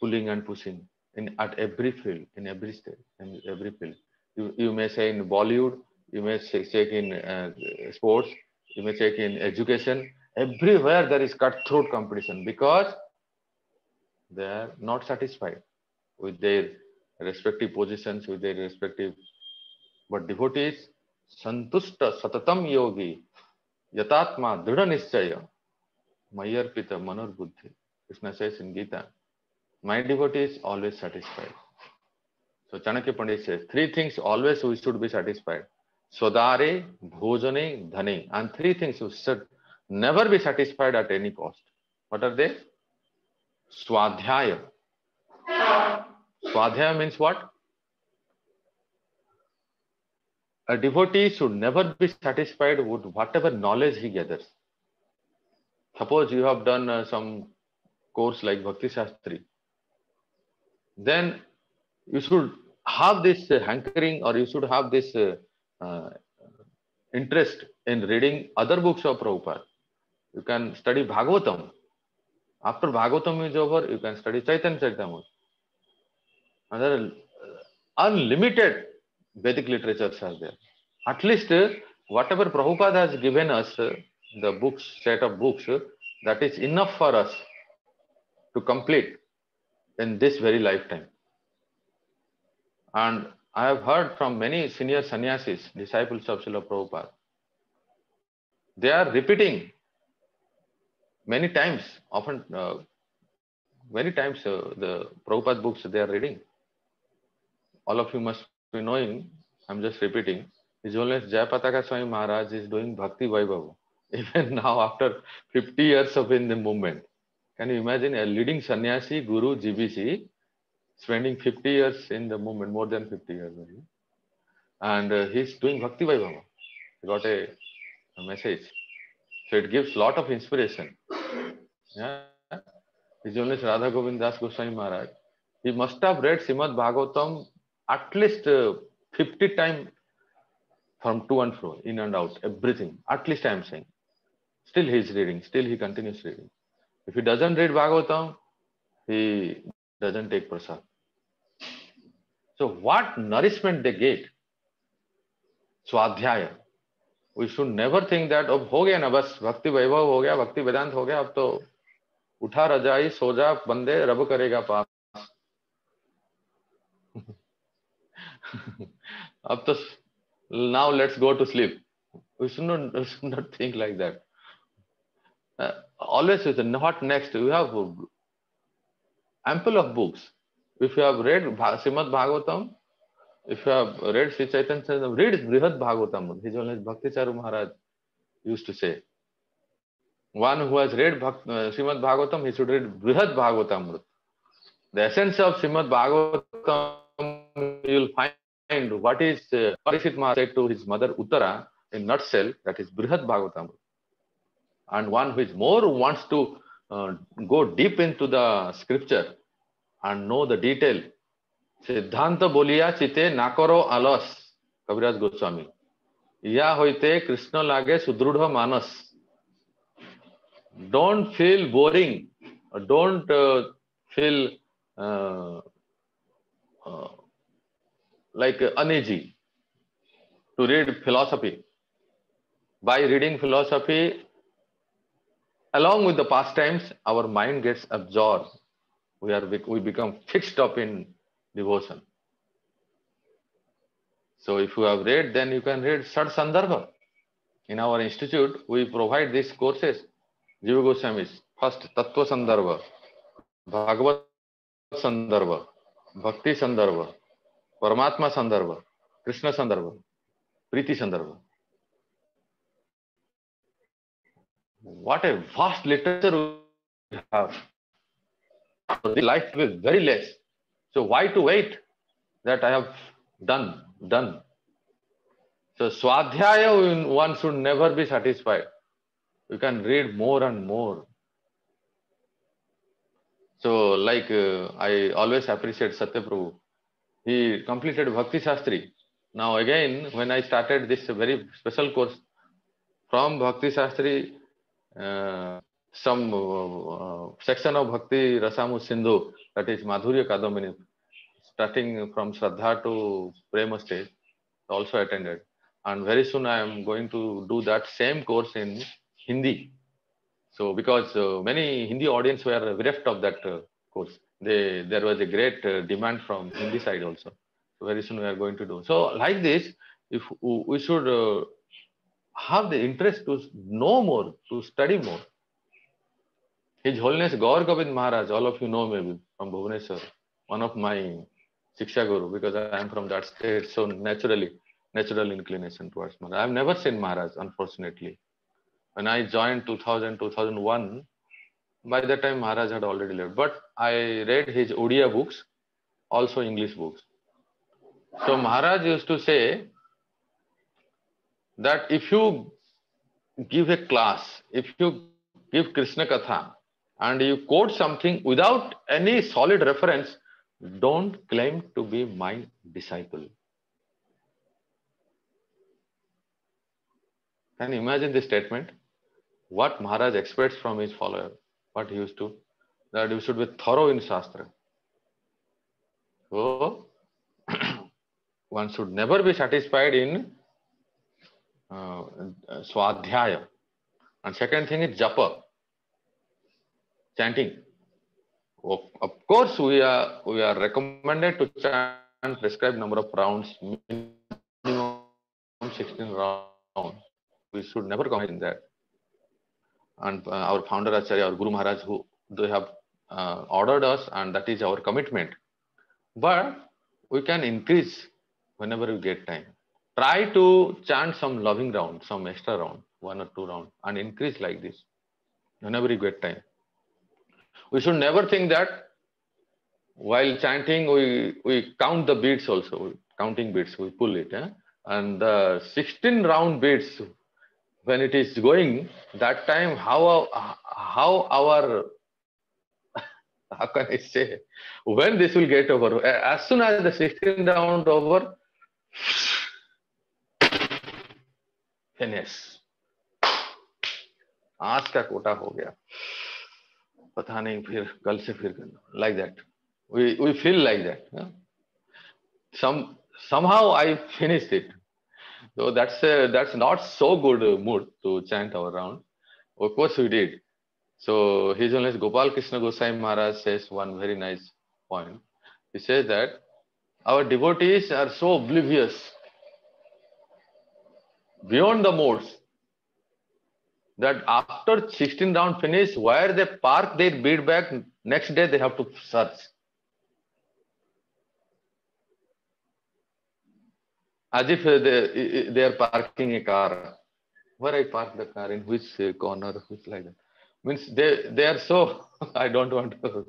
B: pulling and pushing at every field, in every state, in every field? You may say in Bollywood, you may check in sports, you may check in education. Everywhere there is cutthroat competition because they are not satisfied with their respective positions, with their respective. But devotees, Santushta Satatam Yogi Yatatma Dhrida Nischaya Mayarpita Manor Buddhi. Krishna says in Gita, my devotee is always satisfied. So Chanakya Pandit says, three things always we should be satisfied. Swadare, Bhojane, Dhane. And three things you should never be satisfied at any cost. What are they? Swadhyaya. Swadhyaya means what? A devotee should never be satisfied with whatever knowledge he gathers. Suppose you have done some course like Bhakti Shastri. Then you should have this hankering, or you should have this interest in reading other books of Prabhupada. You can study Bhagavatam. After Bhagavatam is over, you can study Chaitanya Charitamrita. And there are unlimited Vedic literatures are there. At least whatever Prabhupada has given us, the books, set of books, that is enough for us to complete in this very lifetime. And I have heard from many senior sannyasis, disciples of Srila Prabhupada, they are repeating many times, often many times the Prabhupada books they are reading. All of you must be knowing, I'm just repeating, His Holiness Jayapataka Swami Maharaj is doing Bhakti Vaibhava. Even now, after 50 years of in the movement. Can you imagine a leading sannyasi, guru, GBC, spending 50 years in the movement, more than 50 years. And he's doing Bhakti Vaibhava. He got a message. So it gives lot of inspiration. Yeah. His Holiness Radha Govind Das Goswami Maharaj, he must have read Srimad Bhagavatam at least 50 times from to and fro, in and out, everything. At least I am saying. Still he is reading, still he continues reading. If he doesn't read Bhagavatam, he doesn't take prasad. So what nourishment they get? Swadhyaya. We should never think that अब हो गया ना बस भक्ति वैभव हो गया, भक्ति वेदांत हो गया, अब तो उठा रजाई सो जा बंदे रब करेगा पास. अब तो now let's go to sleep. We should not think like that. Always with what next? We have ample of books. If you have read Srimad Bhagavatam, if you have read Sri Chaitanya Charitamrita, read Brihad Bhagavatam. His Holiness Bhakti Charu Maharaj used to say, one who has read Srimad Bhagavatam, he should read Brihad Bhagavatam. The essence of Srimad Bhagavatam, you will find what is Parikshit Maharaj said to his mother Uttara in nutshell, that is Brihad Bhagavatam. And one who is more wants to go deep into the scripture and know the detail. Siddhanta boliya chite nakaro alas, Kaviraj Goswami. Ya hoite Krishna lage sudrudha manas. Don't feel boring. Don't feel like uneasy to read philosophy. By reading philosophy, along with the pastimes, our mind gets absorbed. We become fixed up in devotion. So if you have read, then you can read Sad Sandarbha. In our institute, we provide these courses. Jiva Goswami's first Tattva Sandarbha, Bhagavad Sandarbha, Bhakti Sandarbha, Paramatma Sandarbha, Krishna Sandarbha, Priti Sandarbha. What a vast literature we have. The life is very less. So why to wait that I have done? So Swadhyaya, one should never be satisfied. You can read more and more. So like I always appreciate Satya Prabhu. He completed Bhakti Shastri. Now again, when I started this very special course from Bhakti Shastri, some section of Bhakti Rasamu Sindhu, that is Madhurya Kadamini, starting from Shraddha to Prema stage, also attended. And very soon I am going to do that same course in Hindi. So because many Hindi audience were bereft of that course, there was a great demand from Hindi side also. So very soon we are going to do. So like this, if we should have the interest to know more, to study more. His Holiness Gaur Gobind Maharaj, all of you know maybe from Bhubaneswar, one of my Shiksha Guru, because I am from that state, so natural inclination towards Maharaj. I have never seen Maharaj, unfortunately. When I joined 2000, 2001, by that time Maharaj had already left. But I read his Odia books, also English books. So Maharaj used to say that if you give a class, if you give Krishna Katha, and you quote something without any solid reference, don't claim to be my disciple. Can you imagine this statement? What Maharaj expects from his follower, what he used to, that you should be thorough in Shastra. So, one should never be satisfied in Swadhyaya. And second thing is Japa, chanting. Of course, we are recommended to chant prescribed number of rounds, minimum 16 rounds. We should never comment in that. And our founder Acharya, our Guru Maharaj, who they have ordered us, and that is our commitment. But we can increase whenever we get time. Try to chant some loving round, some extra round, 1 or 2 rounds, and increase like this whenever you get time. We should never think that while chanting we count the beats also, counting beats, we pull it. And the 16 round beats, when it is going, that time how our how can I say, when this will get over? As soon as the 16 round over, finish. आज का कोटा हो गया, पता नहीं फिर कल से फिर करना, like that. We feel like that. Somehow I finished it. So that's not so good mood to chant our round. Of course we did. So His Holiness Gopal Krishna Goswami Maharaj says one very nice point. He says that our devotees are so oblivious beyond the modes that after 16 round finish, where they park their bead bag, next day they have to search. As if they are parking a car. Where I park the car, in which corner, which like that. Means they are so, I don't want to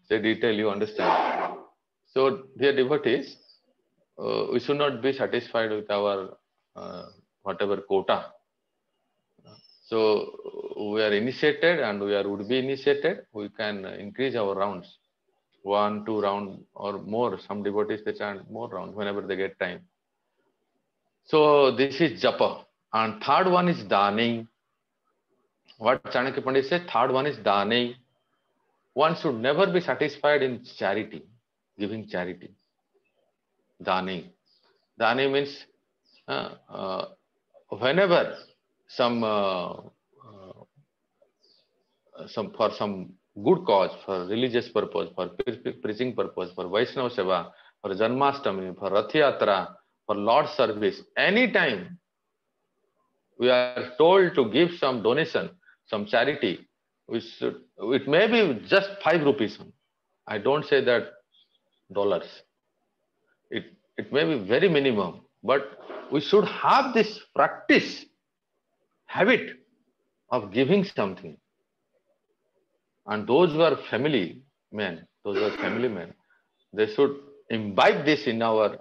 B: say detail, you understand. So dear devotees, we should not be satisfied with our whatever quota. So we are initiated and we are would be initiated. We can increase our rounds, 1, 2 rounds or more. Some devotees they chant more rounds whenever they get time. So this is japa, and third one is dani. What Chanakya Pandit said, third one is dani. One should never be satisfied in charity, giving charity. Dani. Dani means whenever for some good cause, for religious purpose, for preaching purpose, for Vaishnava Seva, for Janmashtami, for Rath Yatra, for Lord's service, anytime we are told to give some donation, some charity, it may be just 5 rupees. I don't say that dollars. It may be very minimum, but we should have this practice, habit of giving something. And those who are family men, they should imbibe this in our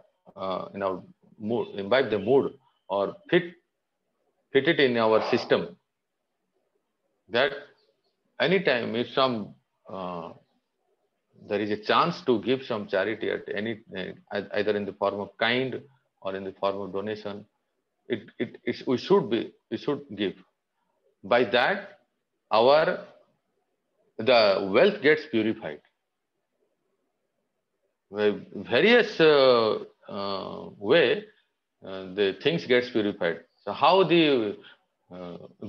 B: mood, imbibe the mood, or fit it in our system. That anytime if some there is a chance to give some charity at any, either in the form of kind or in the form of donation, we should give. By that, the wealth gets purified. Various way the things gets purified. So how the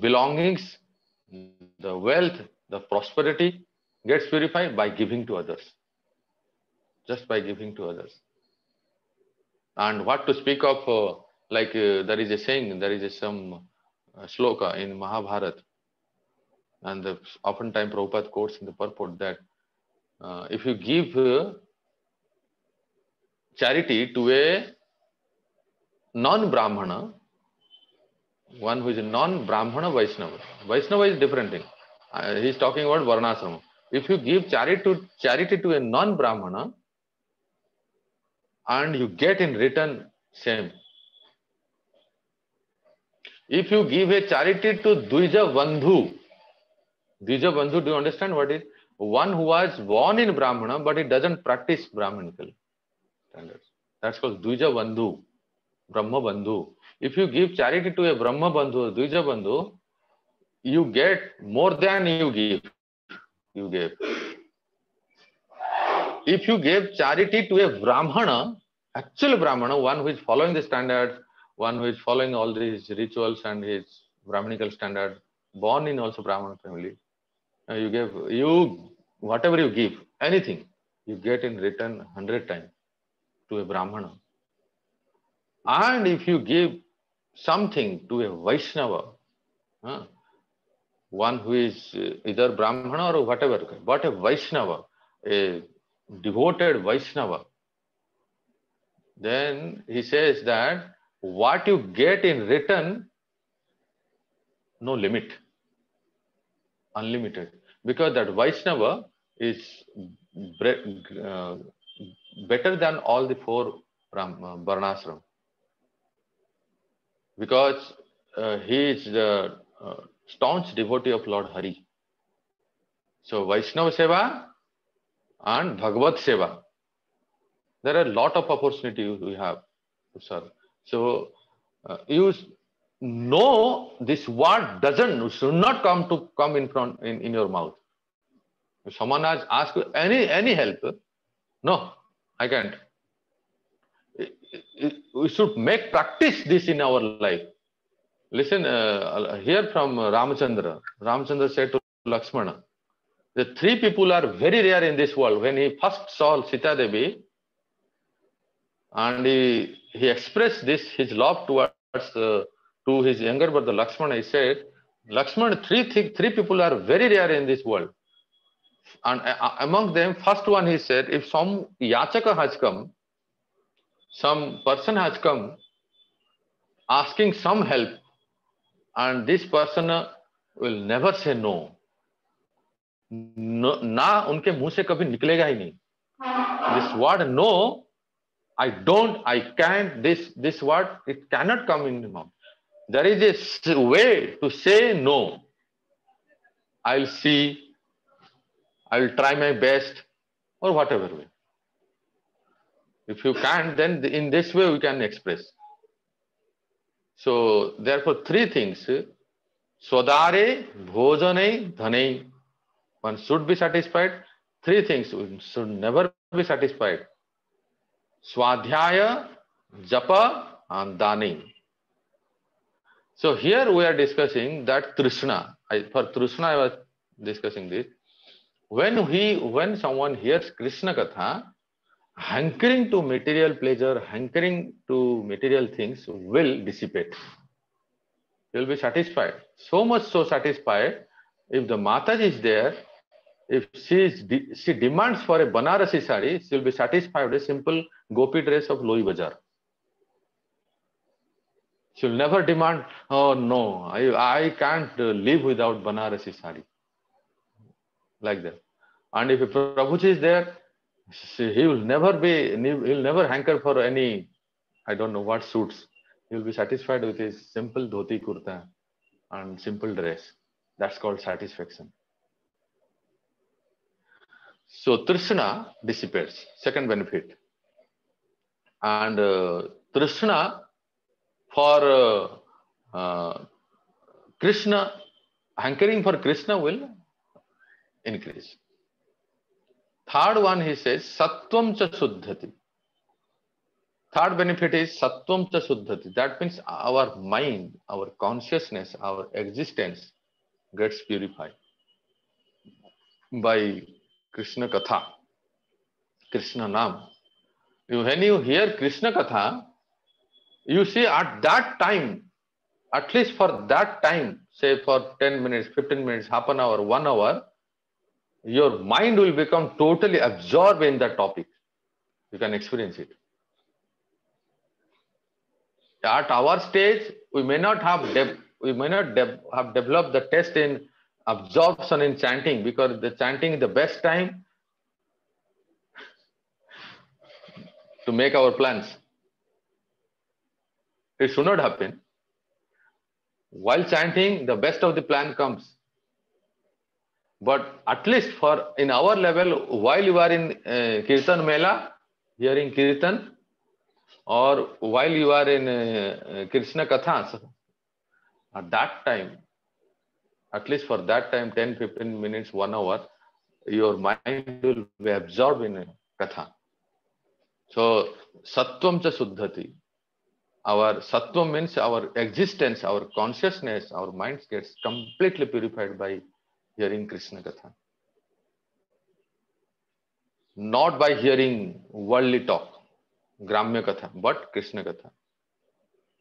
B: belongings, the wealth, the prosperity gets purified? By giving to others. Just by giving to others. And what to speak of like there is a saying, there is some sloka in Mahabharata, and oftentimes Prabhupada quotes in the purport that if you give charity to a non-Brahmana, one who is a non-Brahmana Vaishnava. Vaishnava is different thing. He is talking about Varnasrama. If you give charity to a non-Brahmana, and you get in return same. If you give a charity to Dvija Bandhu, do you understand what it is? One who was born in Brahmana, but he doesn't practice Brahmanical standards. That's called Dvija Bandhu, Brahma Bandhu. If you give charity to a Brahma Bandhu, Dvija Bandhu, you get more than you give. You gave. If you give charity to a Brahmana, actual Brahmana, one who is following the standards, one who is following all these rituals and his Brahmanical standard, born in also Brahmana family, whatever you give, anything, you get in return 100 times to a Brahmana. And if you give something to a Vaishnava, one who is either Brahmana or whatever, but a Vaishnava, a devoted Vaishnava, then he says that what you get in return, no limit, unlimited, because that Vaishnava is better than all the four Varnasrama, because he is the staunch devotee of Lord Hari. So Vaishnava Seva and Bhagavad Seva, there are a lot of opportunities we have to serve. So you know this word should not come in your mouth. If someone has asked you any help, no, I can't. We should make practice this in our life. Listen, hear from Ramachandra. Ramachandra said to Lakshmana, the three people are very rare in this world. When he first saw Sita Devi, and he expressed his love towards to his younger brother Lakshmana, he said, Lakshmana, three people are very rare in this world. And among them, first one he said, if some yachaka has come, some person has come asking some help, and this person will never say no. ना उनके मुंह से कभी निकलेगा ही नहीं. This word no, I don't, I can't, this word, it cannot come in the mouth. There is a way to say no. I'll see, I'll try my best, or whatever way. If you can't, then in this way we can express. So therefore three things: Swadare, Bhojane, Dhane. One should be satisfied. Three things should never be satisfied: Swadhyaya, Japa, and Dani. So here we are discussing that Trishna. For Trishna I was discussing this. When someone hears Krishna Katha, hankering to material pleasure, hankering to material things will dissipate. He will be satisfied. So much so satisfied, if the Mataji is there, if she demands for a Banarasi sari, she will be satisfied with a simple gopi dress of Loi Bazaar. She will never demand, oh no, I can't live without Banarasi sari. Like that. And if a Prabhuji is there, he will never hanker for any, I don't know what suits. He will be satisfied with his simple dhoti kurta and simple dress. That's called satisfaction. So Trishna dissipates. Second benefit. And Trishna for Krishna, hankering for Krishna will increase. Third one, he says, Sattvam cha Suddhati. Third benefit is Sattvam cha Suddhati. That means our mind, our consciousness, our existence gets purified by Krishna Katha, Krishna Nam. When you hear Krishna Katha, You see, at that time, at least for that time, say for 10 minutes, 15 minutes, half an hour, 1 hour, your mind will become totally absorbed in that topic. You can experience it. At our stage, we may not have have developed the test in absorption in chanting, because the chanting is the best time to make our plans. It should not happen. While chanting, the best of the plan comes. But at least for in our level, while you are in Kirtan Mela, hearing Kirtan, or while you are in Krishna Kathas, at that time, at least for that time, 10, 15 minutes, 1 hour, your mind will be absorbed in Katha. So, Sattvam cha Suddhati. Our Sattvam means our existence, our consciousness, our mind gets completely purified by hearing Krishna Katha. Not by hearing worldly talk, Gramya Katha, but Krishna Katha.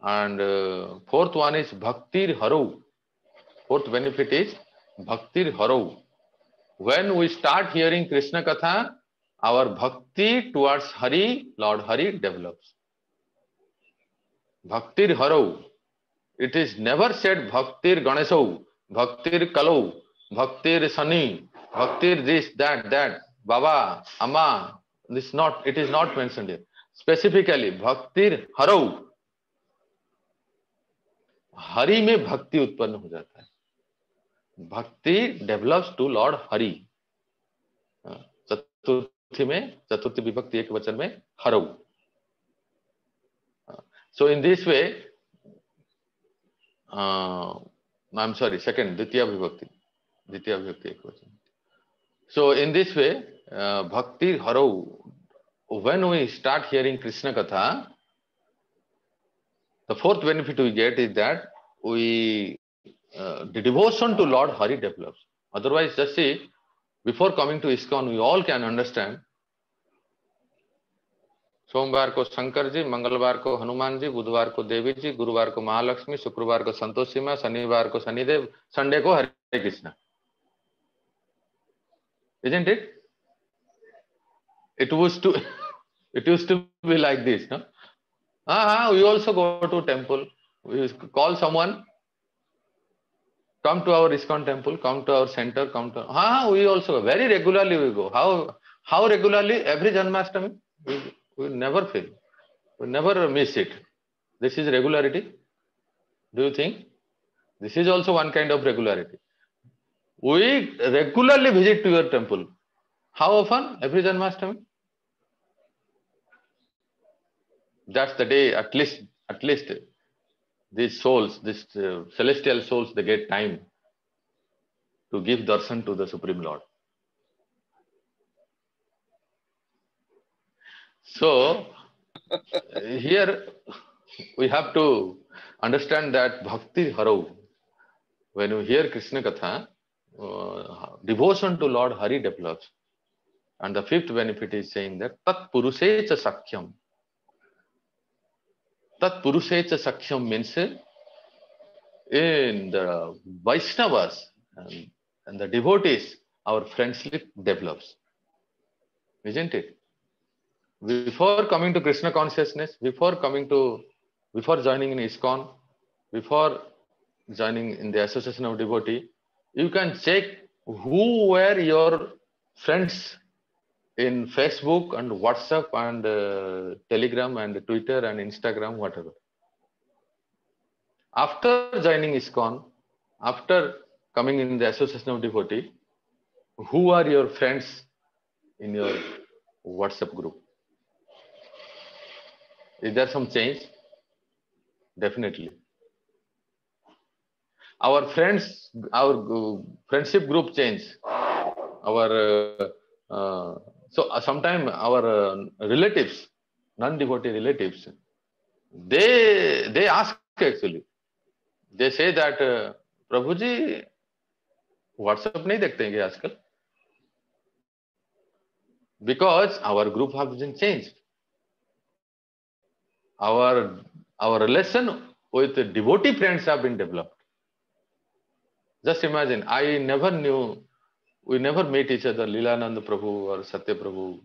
B: And fourth one is Bhaktir Haro. Fourth benefit is Bhaktir Haro. When we start hearing Krishna Katha, our bhakti towards Hari, Lord Hari, develops. Bhaktir Haro. It is never said Bhaktir Ganesho, Bhaktir Kalau, Bhaktir Sani, Bhaktir this, that, Baba, Amma. It is not mentioned here. Specifically, Bhaktir Haro. Hari में भक्ति उत्पन्न हो जाता है. भक्ति develops to Lord Hari. चतुर्थी में, चतुर्थी विभक्ति एक वचन में हरौ. So in this way, I'm sorry, second, Ditya Vibhakti ek vachan. So in this way, Bhakti Haro, when we start hearing Krishna Katha, the fourth benefit we get is that the devotion to Lord Hari develops. Otherwise, just see, before coming to ISKCON, we all can understand. सोमवार को शंकर जी, मंगलवार को हनुमान जी, बुधवार को देवी जी, गुरुवार को महालक्ष्मी, शुक्रवार को संतोषी मां, शनिवार को शनिदेव, संडे को हरे Krishna. Isn't it? It used to be like this, no? We also go to temple. We call someone, come to our ISKCON temple, come to our center, come to. We also very regularly we go. How regularly? Every Janmashtami. We never fail. We never miss it. This is regularity. Do you think? This is also one kind of regularity. We regularly visit to your temple. How often? Every Janmashtami. That's the day, at least these souls, these celestial souls, they get time to give darshan to the Supreme Lord. So, here we have to understand that Bhakti Haro, when you hear Krishna Katha, devotion to Lord Hari develops. And the fifth benefit is saying that Tat Purusecha Sakhyam. Tat Purusecha Sakhyam means in the Vaishnavas and the devotees, our friendship develops. Isn't it? Before coming to Krishna consciousness, before joining in ISKCON, before joining in the association of devotee, you can check who were your friends in Facebook and WhatsApp and Telegram and Twitter and Instagram, whatever. After joining ISKCON, after coming in the association of devotee, who are your friends in your WhatsApp group? Is there some change? Definitely. Our friends, our friendship group change. So sometimes our relatives, non-devotee relatives, they ask actually. They say that, Prabhu ji, WhatsApp nahi dekhte hain kya aajkal? Because our group has been changed. Our our relation with the devotee friends have been developed. Just imagine, I never knew, we never met each other, Leelanand Prabhu or Satya Prabhu,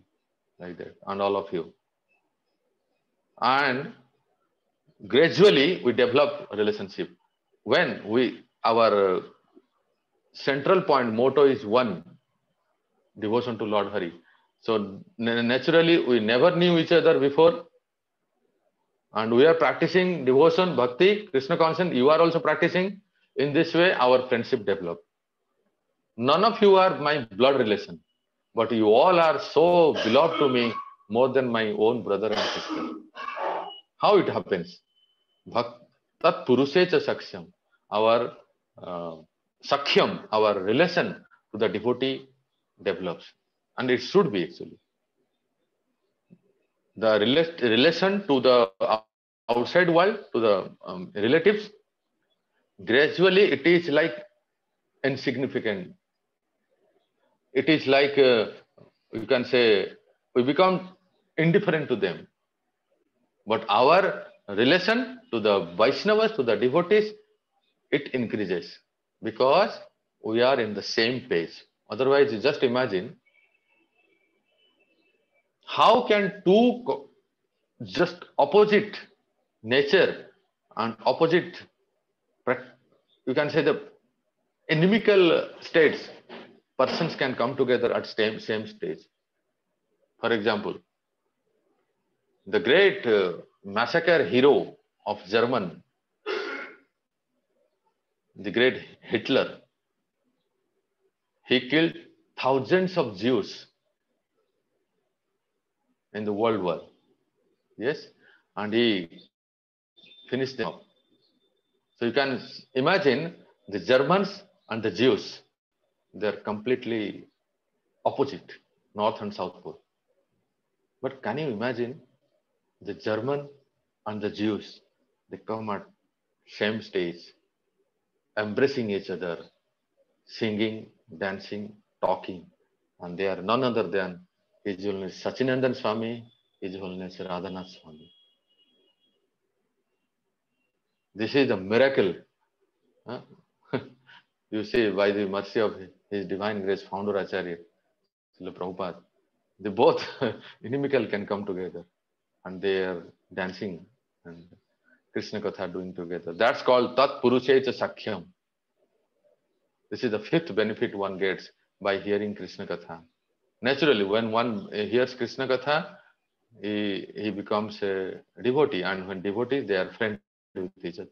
B: like that, and all of you. And gradually we develop a relationship. When our central point motto is one, devotion to Lord Hari. So naturally we never knew each other before, and we are practicing devotion, bhakti, Krishna consciousness. You are also practicing. In this way our friendship developed. None of you are my blood relation, but you all are so beloved to me more than my own brother and sister. How it happens? Tat Purusecha Saksham, our Sakhyam, our relation to the devotee develops. And it should be actually. The relation to the outside world, to the relatives, gradually it is like insignificant. It is like, you can say, we become indifferent to them. But our relation to the Vaishnavas, to the devotees, it increases because we are in the same page. Otherwise, you just imagine, how can two just opposite nature and opposite, you can say, the inimical states, persons can come together at same stage. For example, the great massacre hero of German, the great Hitler, he killed thousands of Jews in the World War. Yes, and he finished them up. So you can imagine the Germans and the Jews, they are completely opposite, North and South Pole. But can you imagine the German and the Jews, they come at same stage, embracing each other, singing, dancing, talking, and they are none other than His Holiness Sachinandan Swami, His Holiness Radhanath Swami. This is the miracle. Huh? You see, by the mercy of His Divine Grace, Founder Acharya, Srila Prabhupada, they both inimical can come together and they are dancing and Krishna Katha doing together. That's called Tat Purushecha Sakhyam. This is the fifth benefit one gets by hearing Krishna Katha. Naturally, when one hears Krishna Katha, he becomes a devotee, and when devotees, they are friends with each other.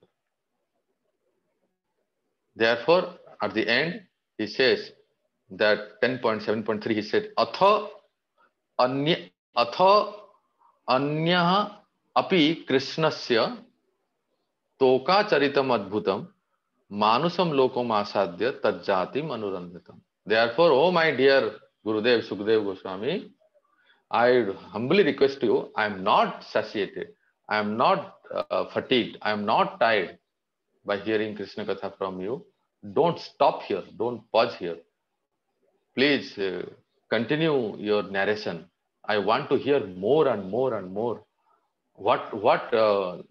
B: Therefore, at the end, he says that 10.7.3, he said, Atha Anyaha api Krishnasya toka charitam adbhutam manusam lokom asadya tajjatim anurandhatam. Therefore, oh my dear Gurudev Sukdev Goswami, I humbly request you, I am not satiated, I am not fatigued, I am not tired by hearing Krishna Katha from you. Don't stop here, don't pause here. Please continue your narration. I want to hear more and more and more. What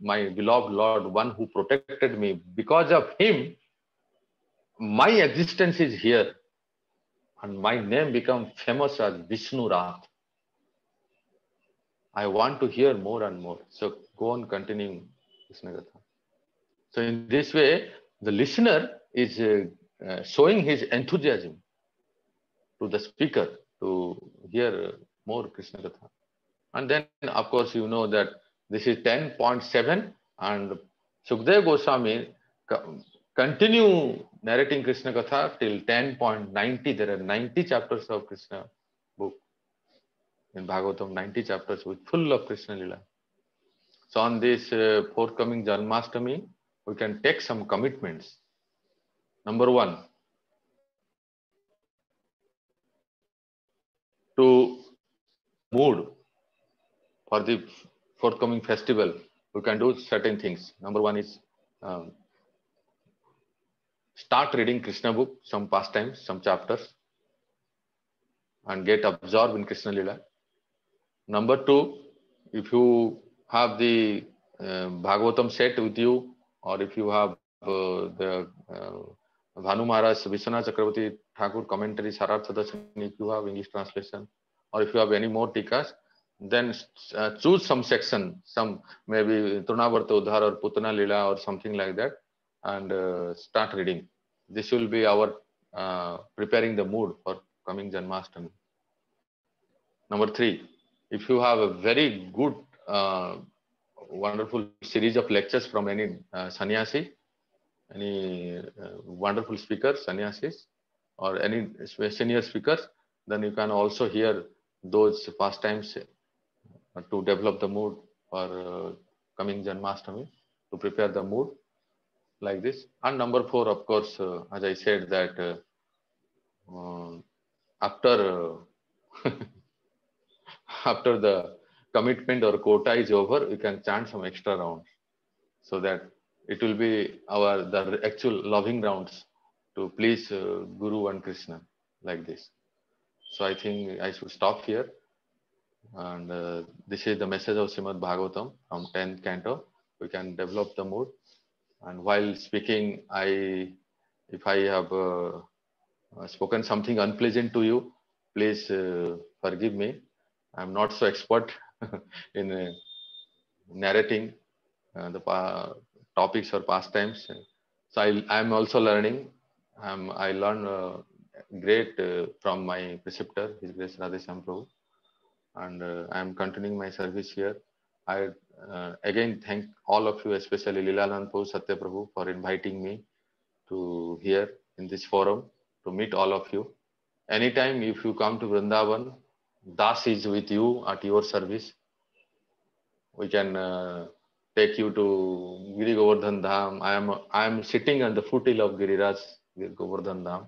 B: my beloved Lord, one who protected me, because of him, my existence is here. And my name become famous as Vishnu Rath. I want to hear more and more. So go on continuing Krishna Katha. So in this way, the listener is showing his enthusiasm to the speaker to hear more Krishna Katha. And then, of course, you know that this is 10.7 and Sukdev Goswami continue narrating Krishna Katha till 10.90. There are 90 chapters of Krishna book in Bhagavatam, 90 chapters with full of Krishna Lila. So on this forthcoming Janmashtami, we can take some commitments. Number one, to mood for the forthcoming festival, we can do certain things. Number one is start reading Krishna book, some pastimes, some chapters, and get absorbed in Krishna Lila. Number two, if you have the Bhagavatam set with you, or if you have the Bhanu Maharaj, Vishwanath Chakravarti Thakur commentary, Sarartha Darshan, if you have English translation, or if you have any more tikas, then choose some section, some maybe Trunavarta Udhar or Putana Lila or something like that, and start reading. This will be our preparing the mood for coming Janmashtami. Number 3, if you have a very good, wonderful series of lectures from any sannyasi, any wonderful speakers, sannyasis, or any senior speakers, then you can also hear those pastimes to develop the mood for coming Janmashtami, to prepare the mood like this. And number 4, of course, as I said that after after the commitment or quota is over, we can chant some extra rounds, so that it will be the actual loving rounds to please Guru and Krishna, like this. So I think I should stop here. And this is the message of Srimad Bhagavatam from 10th canto. We can develop the mood. And while speaking, if I have spoken something unpleasant to you, please forgive me. I'm not so expert in narrating the topics or pastimes. So I'm also learning. I learn great from my preceptor, His Grace Radheshyam Prabhu, and I'm continuing my service here. I again thank all of you, especially Leelanand Prabhu, Satya Prabhu, for inviting me to here in this forum to meet all of you. Anytime if you come to Vrindavan, Das is with you at your service. We can take you to Giri Govardhan Dham. I am sitting on the foothills of Giriraj Govardhan Dham.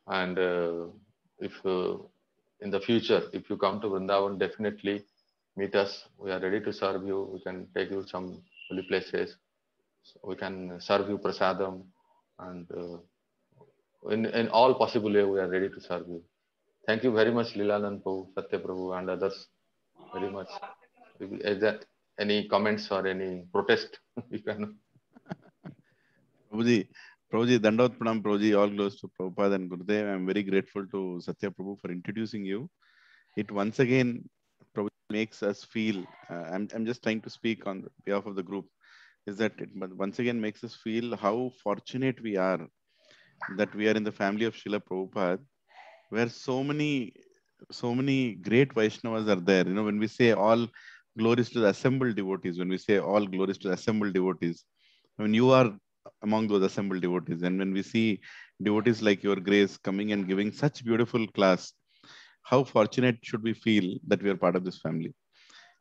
B: And if in the future, if you come to Vrindavan, definitely meet us. We are ready to serve you. We can take you some holy places. So we can serve you prasadam, and in all possible way, we are ready to serve you. Thank you very much, Leelanand Prabhu, Satya Prabhu, and others very much. Is there any comments or any protest? You can.
A: Prabhuji, Dandavat Pranam, Prabhuji, all glories to Prabhupada and Gurudev. I'm very grateful to Satya Prabhu for introducing you. It once again, Prabhuji, makes us feel, I'm just trying to speak on behalf of the group, is that it once again makes us feel how fortunate we are that we are in the family of Srila Prabhupada, where so many great Vaishnavas are there. You know, when we say all glories to the assembled devotees, when we say all glories to the assembled devotees, I mean, you are among those assembled devotees. And when we see devotees like your grace coming and giving such beautiful class, how fortunate should we feel that we are part of this family?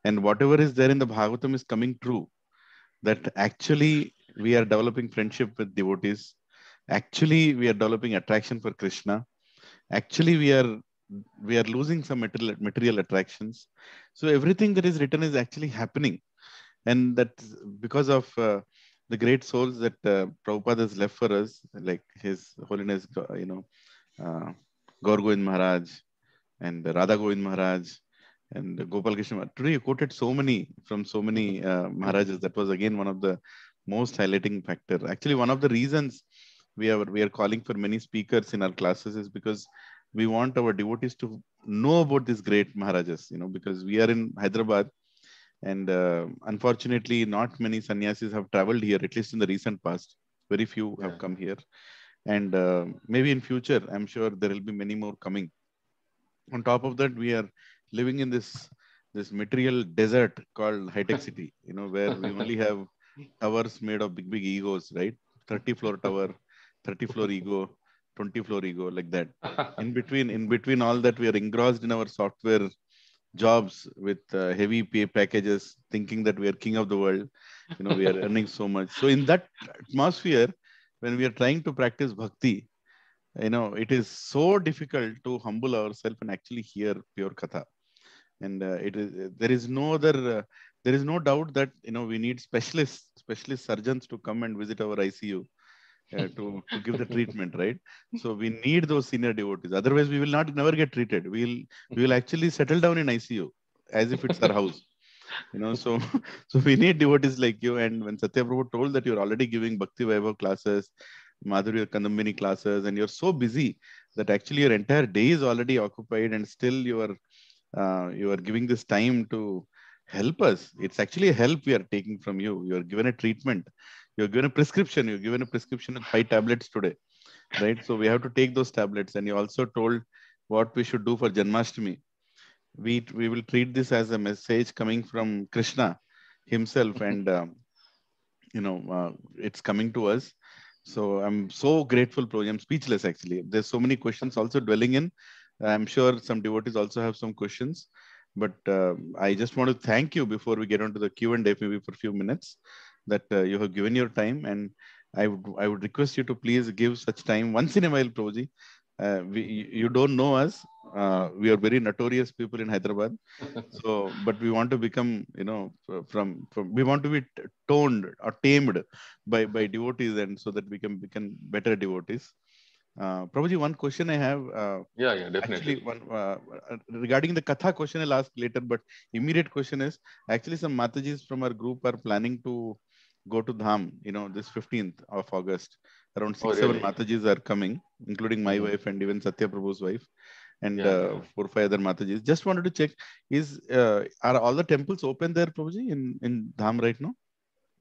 A: And whatever is there in the Bhagavatam is coming true, that actually we are developing friendship with devotees. Actually, we are developing attraction for Krishna. Actually, we are losing some material attractions. So everything that is written is actually happening. And that because of the great souls that Prabhupada has left for us, like His Holiness, Gaur Govind Maharaj and Radha Govind Maharaj and Gopal Krishna. Today you quoted so many Maharajas. That was again one of the most highlighting factor. Actually, one of the reasons we are calling for many speakers in our classes is because we want our devotees to know about these great Maharajas, because we are in Hyderabad, and unfortunately not many sannyasis have traveled here, at least in the recent past. Very few have come here, and maybe in future I'm sure there will be many more coming. On top of that, we are living in this material desert called high-tech city, where we only have towers made of big egos, right? 30-floor tower, 30-floor ego, 20-floor ego, like that. In between all that, we are engrossed in our software jobs with heavy pay packages, thinking that we are king of the world. We are earning so much. So in that atmosphere, when we are trying to practice bhakti, it is so difficult to humble ourselves and actually hear pure katha. And there is no doubt that we need specialist surgeons to come and visit our ICU to give the treatment, right? So we need those senior devotees. Otherwise, we will never get treated. We will actually settle down in ICU as if it's our house. So so we need devotees like you. And when Satya Prabhu told that you're already giving Bhakti Vaibhav classes, Madhurya Kandambini classes, and you're so busy that actually your entire day is already occupied, and still you are giving this time to help us. It's actually a help we are taking from you. You are given a treatment. You're given a prescription. You're given a prescription with 5 tablets today, right? So we have to take those tablets. And you also told what we should do for Janmashtami. We will treat this as a message coming from Krishna himself, and it's coming to us. So I'm so grateful, Prabhuji. I'm speechless actually. There's so many questions also dwelling in. I'm sure some devotees also have some questions, but I just want to thank you before we get onto the Q&A, maybe for a few minutes, that you have given your time. And I would request you to please give such time once in a while, Prabhuji. You don't know us. We are very notorious people in Hyderabad. So, but we want to become, from we want to be toned or tamed by devotees, and so that we can become better devotees. Prabhuji, one question I have.
B: Yeah, definitely.
A: Actually, one regarding the Katha question I'll ask later, but immediate question is, actually some Matajis from our group are planning to go to Dham, this 15th of August. Around 6, 7
B: really?
A: Matajis are coming, including my wife and even Satya Prabhu's wife, and 4, 5 other Matajis. Just wanted to check, are all the temples open there, Prabhuji, in Dham right now?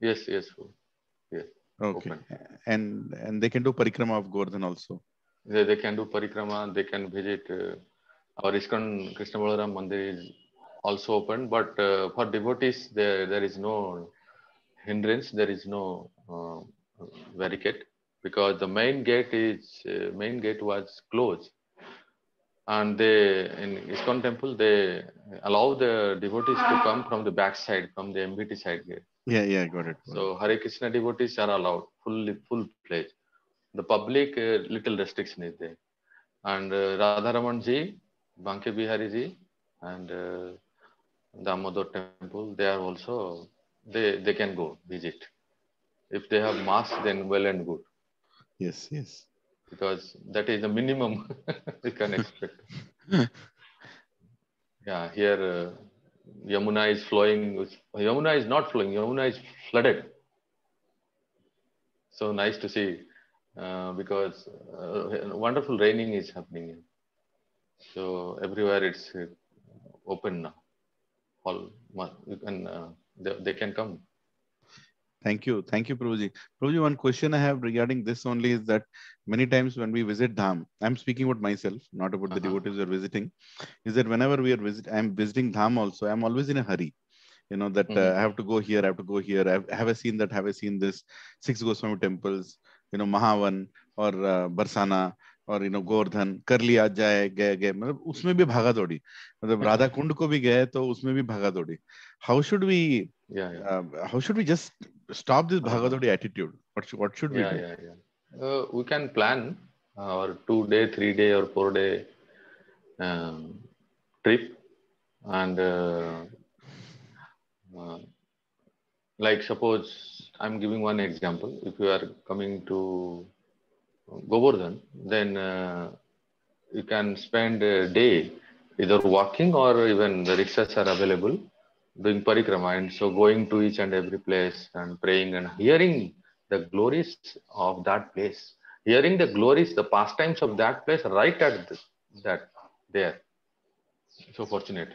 B: Yes.
A: Okay.
B: Open.
A: And they can do parikrama of Govardhan also.
B: They can do parikrama. They can visit our ISKCON Krishna Balaram Mandir is also open, but for devotees there is no hindrance. There is no barricade, because the main gate was closed, and in ISKCON temple they allow the devotees to come from the back side, from the MBT side gate.
A: Yeah, got it.
B: So Hare Krishna devotees are allowed full pledge. The public little restriction is there, and Radharaman ji, Banke Bihari ji, and Damodar temple, they are also they can go visit. If they have mass, then well and good.
A: Yes.
B: Because that is the minimum we can expect. Yeah, here Yamuna is flowing. Yamuna is not flowing. Yamuna is flooded. So nice to see, because wonderful raining is happening. So everywhere it's open now. All you can they can come.
A: Thank you, Prabhuji. Prabhuji, one question I have regarding this only is that many times when we visit Dham, I'm speaking about myself, not about the devotees who are visiting, is that whenever I'm visiting Dham also, I'm always in a hurry. That I have to go here, I have to go here. Have I seen that? Have I seen this? 6 Goswami temples, Mahavan or Barsana or Govardhan, कर लिया जाए गए मतलब उसमें भी भागा दौड़ी, मतलब राधा कुंड को भी गए तो उसमें भी भागा दौड़ी. How should we just stop this bhaga dodi attitude? What should we do?
B: We can plan our 2-day, 3-day, or 4-day trip, and like suppose I'm giving one example. If you are coming to Govardhan, then you can spend a day either walking or even the rickshaws are available, doing parikrama, and so going to each and every place and praying and hearing the glories of that place, hearing the glories, the pastimes of that place right at that there. So fortunate.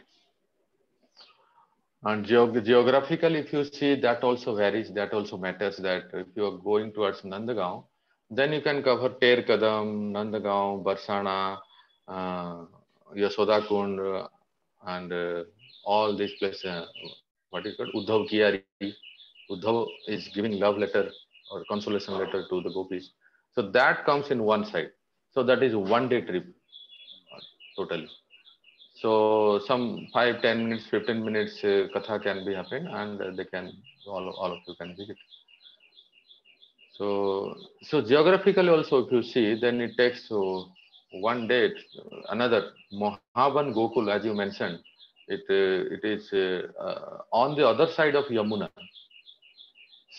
B: And geographically, if you see, that also varies, that also matters, that if you are going towards Nandagaon, then you can cover Ter Kadam, Nandagaon, Barsana, Yasoda Kund, and all these places. What is called Uddhav Kiyari. Uddhav is giving love letter or consolation letter to the gopis. So that comes in one side. So that is 1-day trip totally. So some 5, 10 minutes, 15 minutes katha can be happened, and they can all of you can visit. So geographically also, if you see, then it takes 1 day. Another Mohaban Gokul, as you mentioned, it is on the other side of Yamuna.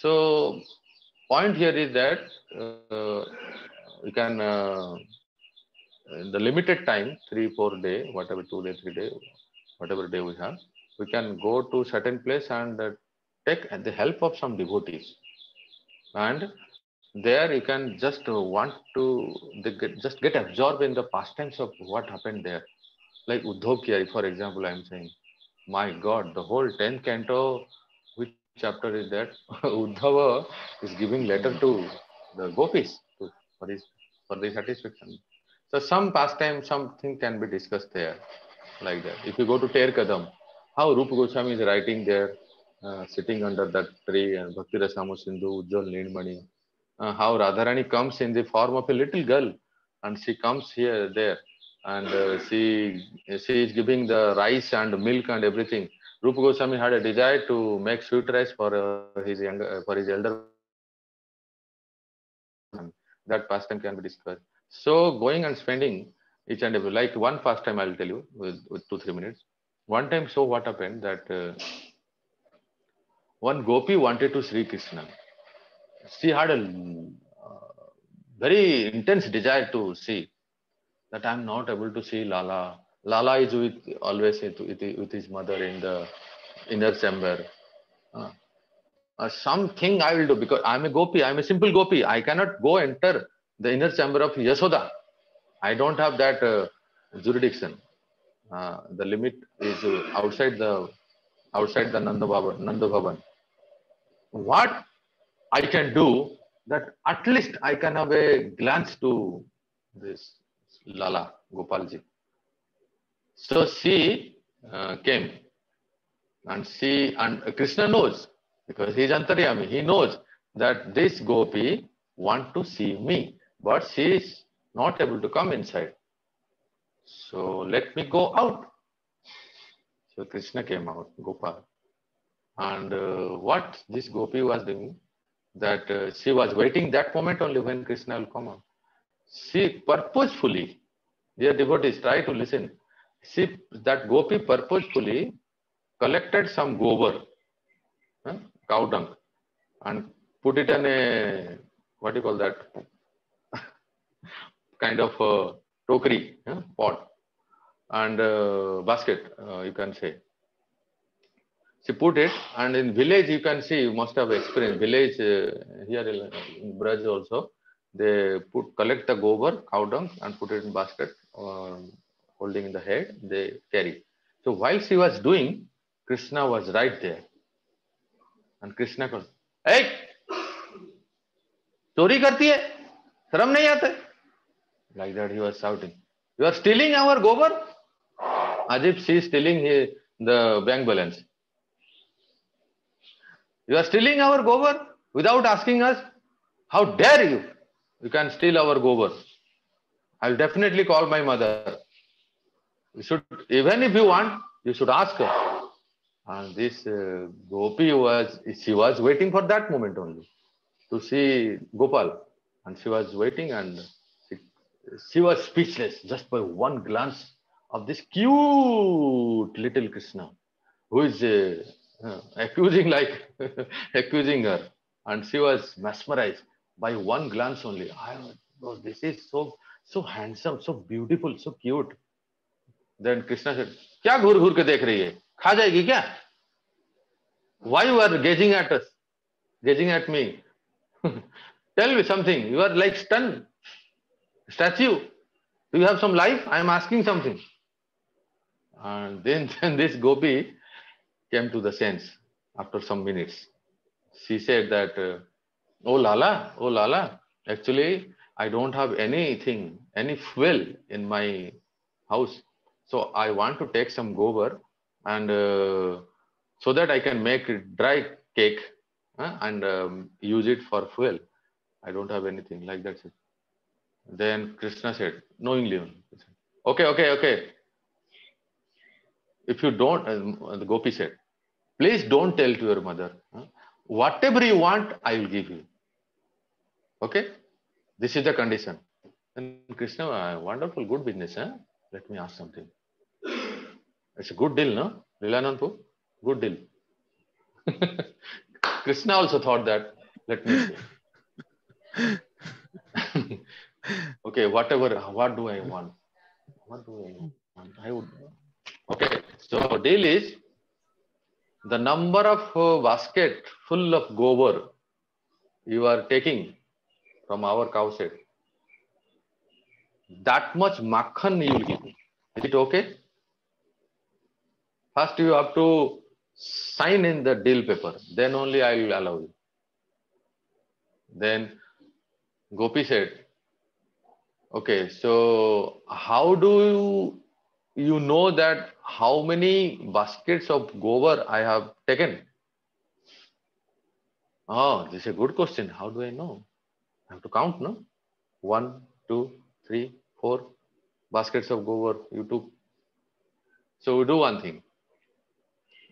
B: So point here is that you can in the limited time, 3-4 day, whatever 2 day, 3 day, whatever day we have, we can go to certain place and take the help of some devotees, and there you can just want to just get absorbed in the pastimes of what happened there. Like Uddhav Kiyari, for example, I am saying, my God, the whole 10th canto, which chapter is that? Uddhava is giving letter to the gopis for his for the satisfaction. So some pastime, something can be discussed there, like that. If you go to Ter Kadam, how Rupa Goswami is writing there, sitting under that tree, and Bhakti Rasamu Sindhu, Ujjwal Nilmani, how Radharani comes in the form of a little girl, and she comes here, there, and she is giving the rice and milk and everything. Rupa Goswami had a desire to make sweet rice for his elder. That pastime can be discussed. So going and spending each and every, like one pastime I'll tell you with 2-3 minutes. One time, so what happened that one gopi wanted to Sri Krishna. She had a very intense desire to see that I'm not able to see Lala. Lala is always with his mother in the inner chamber. Something I will do, because I'm a gopi, I'm a simple gopi. I cannot go enter the inner chamber of Yashoda. I don't have that jurisdiction. The limit is outside the Nanda Bhavan. What I can do, that at least I can have a glance to this Lala Gopalji. So she came, and Krishna knows, because he is Antaryami. He knows that this gopi want to see me, but she is not able to come inside. So let me go out. So Krishna came out, Gopal. And what this gopi was doing, that she was waiting that moment only when Krishna will come out. She purposefully, dear devotees, try to listen. That gopi purposefully collected some gobar, cow dung, and put it in a, what do you call that, kind of a tokri, pot, and basket, you can say. She put it, and in village you can see, you must have experienced, village here in Braj also, they collect the gobar, cow dung, and put it in basket, holding in the head, they carry. So while she was doing, Krishna was right there. And Krishna called, hey, chori karti hai, sharam nahi aata hai? Like that he was shouting. You are stealing our gobar? As if she is stealing the bank balance. You are stealing our gobar without asking us. How dare you? You can steal our gobar. I will definitely call my mother. You should, even if you want, you should ask her. And this gopi she was waiting for that moment only to see Gopal. And she was waiting, and she was speechless just by one glance of this cute little Krishna, who is accusing accusing her. And she was mesmerized by one glance only. Oh, this is so handsome, so beautiful, so cute. Then Krishna said, "Kya ghur ghur ke dekh rahi hai? Kha jayegi kya? Why you are gazing at us? Gazing at me? Tell me something. You are like stunned statue. Do you have some life? I am asking something." And then this gopi came to the sense after some minutes. She said that, oh Lala, actually I don't have anything, any fuel in my house. So I want to take some gobar, and so that I can make dry cake and use it for fuel. I don't have anything, like that. Then Krishna said, knowingly, okay. If you don't, the gopi said, please don't tell to your mother. Whatever you want, I will give you. Okay? This is the condition. And Krishna, wonderful, good business. Let me ask something. It's a good deal, no? Lilanandpu? Good deal. Krishna also thought that. Let me see. Okay, what do I want? What do I want? Okay, so deal is, the number of basket full of gobar you are taking from our cow shed, that much makhan you will give me. Is it okay? First, you have to sign in the deal paper. Then only I will allow you. Then Gopi said, okay, so how do you know that how many baskets of gobar I have taken? Oh, this is a good question. How do I know? I have to count, no? 1, 2, 3, 4 baskets of gobar you took. So we do one thing.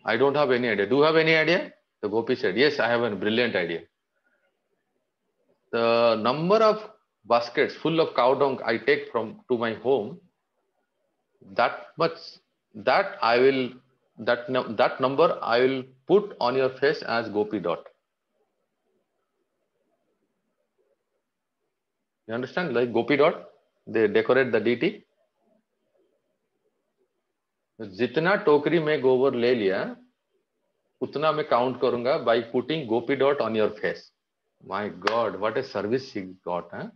B: I don't have any idea. Do you have any idea? The Gopi said, yes, I have a brilliant idea. The number of baskets full of cow dung I take from to my home, that much, that I will, that number I will put on your face as Gopi dot. You understand? Like Gopi dot, they decorate the deity. जितना टोकरी में गोबर ले लिया उतना मैं count करूंगा by putting Gopi dot on your face. My God, what a service she got, huh?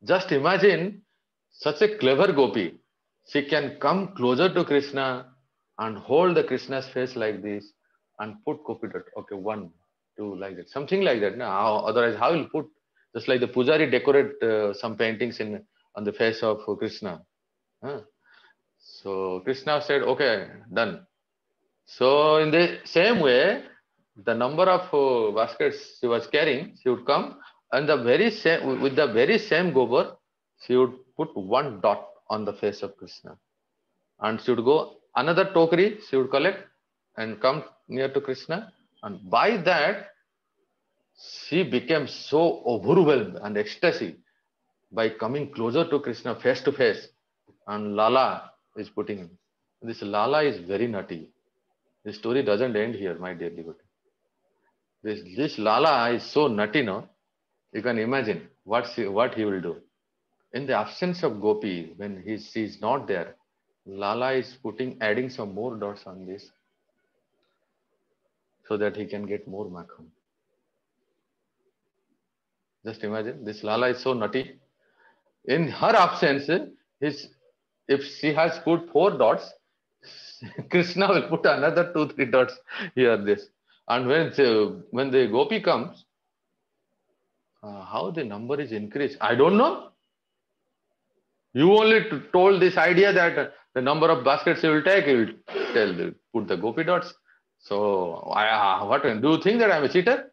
B: Just imagine such a clever Gopi. She can come closer to Krishna and hold the Krishna's face like this and put Gopi dot. Okay, 1, 2, like that. Something like that. No? Otherwise, how will put? Just like the Pujari decorate some paintings on the face of Krishna. Huh? So Krishna said, okay, done. So in the same way, the number of baskets she was carrying, she would come and the very same with the very same gobar, she would put 1 dot on the face of Krishna, and she would go another tokri, she would collect and come near to Krishna, and by that she became so overwhelmed and ecstasy by coming closer to Krishna face to face, and Lala is putting him. This Lala is very nutty. The story doesn't end here, my dear devotee. This Lala is so nutty, no? You can imagine what he will do. In the absence of Gopi, when she is not there, Lala is adding some more dots on this so that he can get more makhan. Just imagine, this Lala is so nutty. In her absence, if she has put 4 dots, Krishna will put another 2, 3 dots here, this. And when the Gopi comes, how the number is increased, I don't know. You only told this idea that the number of baskets you will take, you will put the Gopi dots. So, what do you think that I am a cheater?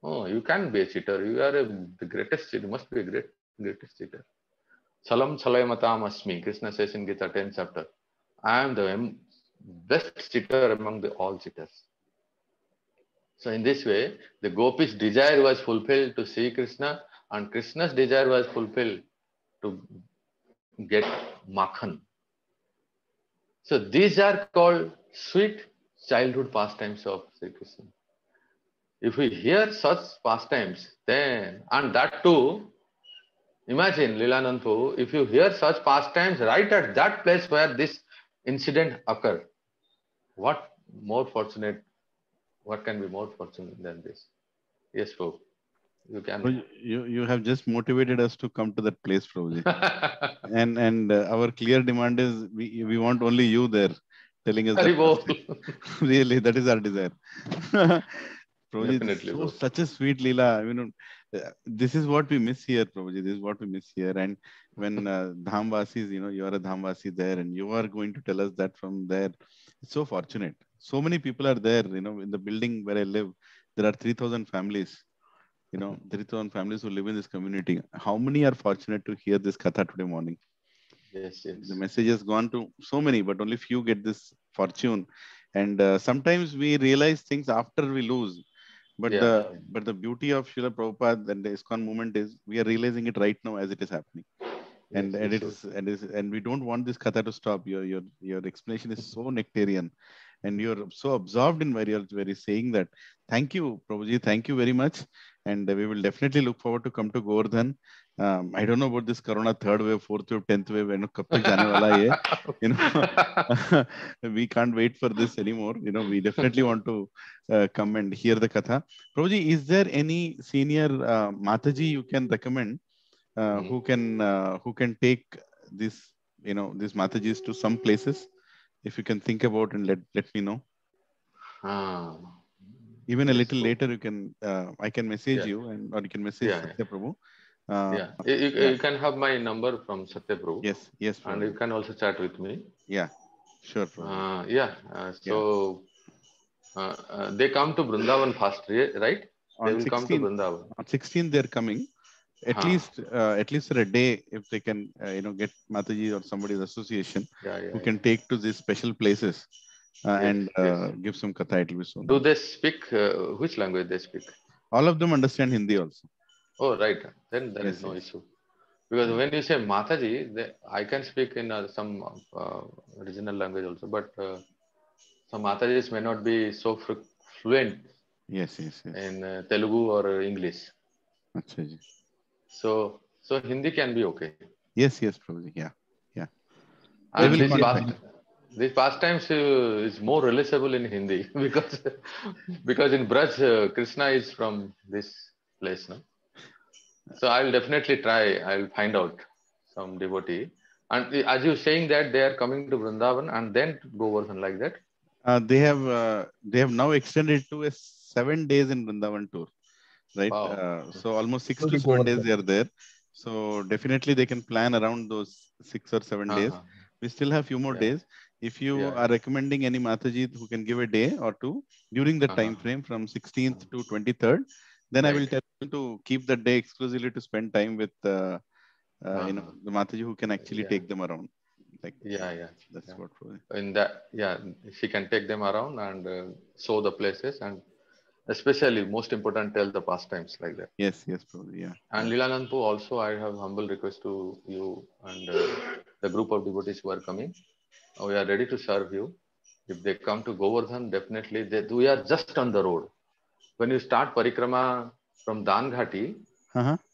B: Oh, you can't be a cheater. You are the greatest cheater. You must be a greatest cheater. Chalam chalayamatam asmi. Krishna says in Gita 10th chapter. I am the best cheater among all cheaters. So in this way, the Gopi's desire was fulfilled to see Krishna, and Krishna's desire was fulfilled to get makhan. So these are called sweet childhood pastimes of Sri Krishna. If we hear such pastimes, then, and that too, imagine Leelanand, if you hear such pastimes right at that place where this incident occurred, what can be more fortunate than this? Yes, Prabhu. You can.
A: You have just motivated us to come to that place, Prabhuji. and our clear demand is we want only you there, telling us that. Really, that is our desire. Prabhuji, such a sweet Leela. This is what we miss here, Prabhuji. This is what we miss here. And when Dhamvasis, you are a Dhamvasi there, and you are going to tell us that from there, it's so fortunate. So many people are there, in the building where I live. There are 3,000 families. 3,000 families who live in this community. How many are fortunate to hear this katha today morning?
B: Yes.
A: The message has gone to so many, but only few get this fortune. And sometimes we realize things after we lose. But the beauty of Srila Prabhupada and the ISKCON movement is we are realizing it right now as it is happening. And we don't want this katha to stop. Your explanation is so nectarian, and you're so absorbed in where you're saying that. Thank you, Prabhuji. Thank you very much. and we will definitely look forward to come to Govardhan. I don't know about this Corona third wave, fourth wave, 10th wave. कब तक जाने वाला है? You know, we can't wait for this anymore. You know, we definitely want to come and hear the katha. Prabhuji, is there any senior Mataji you can recommend who can take this, you know, these Matajis to some places? If you can think about and let me know. Even a little later, you can I can message you, and or you can message Satya Prabhu.
B: You can have my number from Satya Prabhu.
A: Yes, Prabhu.
B: And you can also chat with me.
A: Yeah, sure.
B: So they come to Vrindavan fast, right? They will come to Vrindavan.
A: On 16th, they're coming. At least for a day, if they can, get Mataji or somebody's association who can take to these special places and give some katha. It will be so.
B: Do they speak which language they speak?
A: All of them understand Hindi also.
B: Oh, right. Then there is no issue. Because when you say Mataji, I can speak in some regional language also, but some Matajis may not be so fluent.
A: Yes.
B: In Telugu or English.
A: Achha ji.
B: So Hindi can be okay.
A: Yes, Prabhuji. Yeah.
B: And this pastimes is more realizable in Hindi because in Braj, Krishna is from this place, no? So I will definitely try. I will find out some devotee. And as you saying that they are coming to Vrindavan and then to Govardhan like that.
A: They have now extended to a 7 days in Vrindavan tour, right?
B: Wow.
A: So almost 6 to 7 days they are there. So definitely they can plan around those 6 or 7 days. We still have few more days. If you are recommending any Mataji who can give a day or two during the time frame from 16th to 23rd, then I will tell them to keep the day exclusively to spend time with the Mataji who can actually take them around. Like that's what
B: in that she can take them around and show the places, and especially most important, tell the pastimes like that.
A: Yes, probably,
B: And Leelanandpu also, I have humble request to you and the group of devotees who are coming. We are ready to serve you. If they come to Govardhan, definitely we are just on the road. When you start parikrama from Danghati,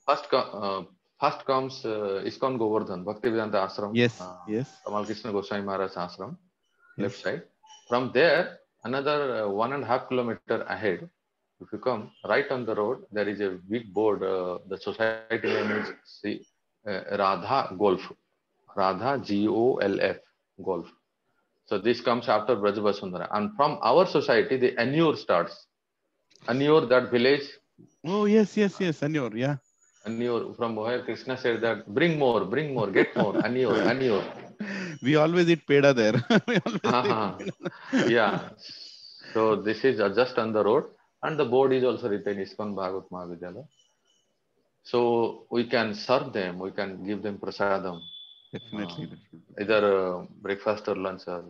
B: first comes ISKCON Govardhan, Bhaktivedanta Ashram.
A: Yes.
B: Tamal Krishna Goswami Maharaj Ashram, left side. From there, another 1.5 kilometer ahead, if you come right on the road, there is a big board. The society name is Radha Golf. Radha Golf. Golf. So this comes after Braj Vasundhara. And from our society, the Annur starts. Annur, that village.
A: Oh, yes, Annur, yeah.
B: Annur, from where Krishna said that, bring more, get more, Annur.
A: We always eat peda there.
B: Yeah. So this is just on the road. And the board is also written ISKCON Bhagavat Mahavidyalaya. So we can serve them, we can give them prasadam.
A: Definitely.
B: Either breakfast or lunch or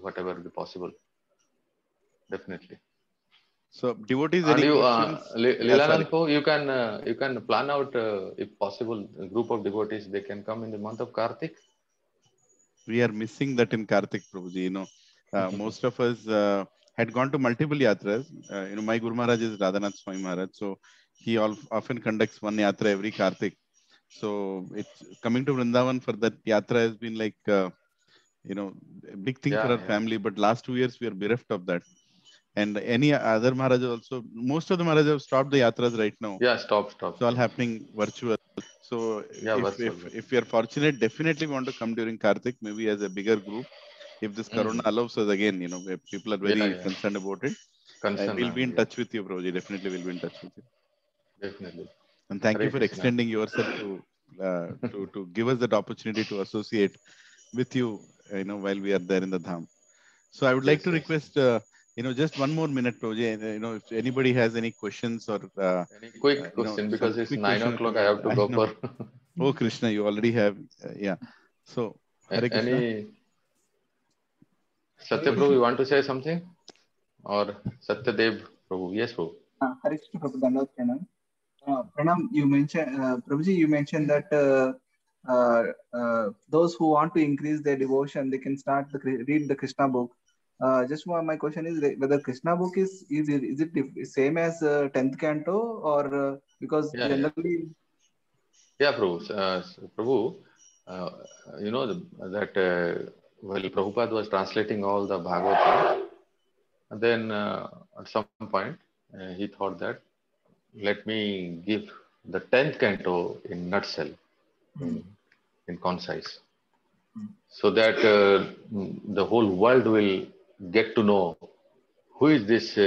B: whatever be possible. Definitely.
A: So devotees,
B: and you, Leelanandpu, you can plan out if possible a group of devotees. They can come in the month of Kartik.
A: We are missing that in Kartik, Prabhuji. Most of us had gone to multiple yatras. My Guru Maharaj is Radhanath Swami Maharaj, so he often conducts one yatra every Kartik. So it's coming to Vrindavan for that yatra has been like a big thing for our family. But last 2 years we are bereft of that. And any other Maharaj also, most of the Maharaj have stopped the yatras right now.
B: Yeah, stop.
A: It's all happening virtual. So if we are fortunate, definitely we want to come during Kartik, maybe as a bigger group. If this Corona allows us again, where people are very concerned about it, we'll be in touch with you, Prabhuji. Definitely we'll be in touch with you.
B: Definitely.
A: And thank you for extending yourself to give us that opportunity to associate with you, while we are there in the Dham. So I would like to request, just one more minute, Prabhuji. If anybody has any questions or
B: any quick question, because it's 9 o'clock, I have to go for.
A: Oh, Krishna, you already have, So, Hare Krishna.
B: Satya Prabhu, you want to say something? Or Satyadev Prabhu? Yes, Prabhu.
C: Hare Krishna Prabhu, Dandavad Pranam. Pranam, you mentioned, Prabhuji, you mentioned that those who want to increase their devotion, they can start read the Krishna book. Just my question is whether Krishna book is it same as 10th canto, or because generally.
B: Yeah, Prabhu. Prabhu, you know that while Prabhupada was translating all the Bhagavata, and then at some point he thought that let me give the 10th canto in nutshell, in concise, so that the whole world will get to know who is this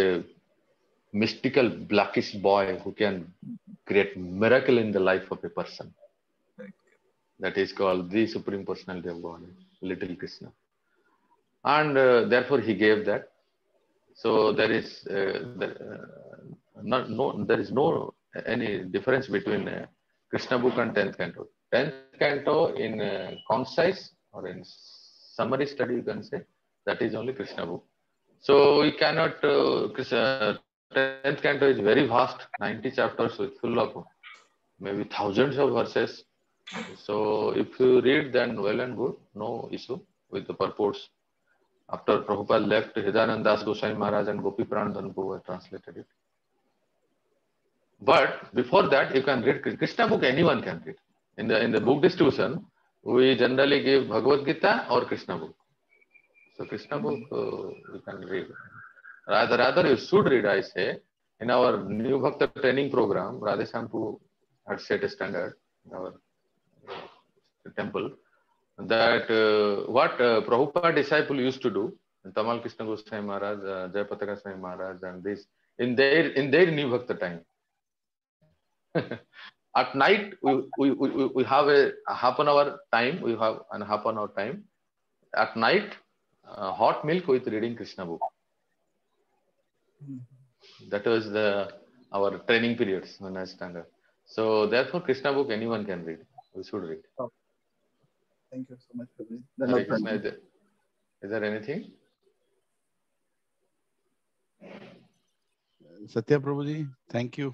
B: mystical blackish boy who can create miracle in the life of a person. That is called the Supreme Personality of God, Little Krishna. And therefore he gave that. So there is there is no any difference between Krishna book and 10th canto. 10th canto in concise or in summary study, you can say, that is only Krishna book. So we cannot, 10th canto is very vast, 90 chapters with full of maybe thousands of verses. So if you read, then well and good, no issue with the purports. After Prabhupada left, Hridayananda Das Goswami Maharaj and Gopi Pranadhan were translated it. But before that, you can read Krishna book, anyone can read. In the book distribution, we generally give Bhagavad Gita or Krishna book. So Krishna book you can read. Rather you should read, I say. In our New Bhakta training program, Radheshampu had set a standard in our temple that what Prabhupada disciple used to do, Tamal Krishna Goswami Maharaj, Jayapataka Goswami Maharaj, and this in their New Bhakta time. At night we have a half an hour time. We have a half an hour time. At night, hot milk with reading Krishna book. That was our training periods when I standard. So therefore, Krishna book anyone can read. We should read.
C: Oh. Thank you so much,
B: Hare Krishna. Is there anything?
A: Satya Prabhuji, thank you.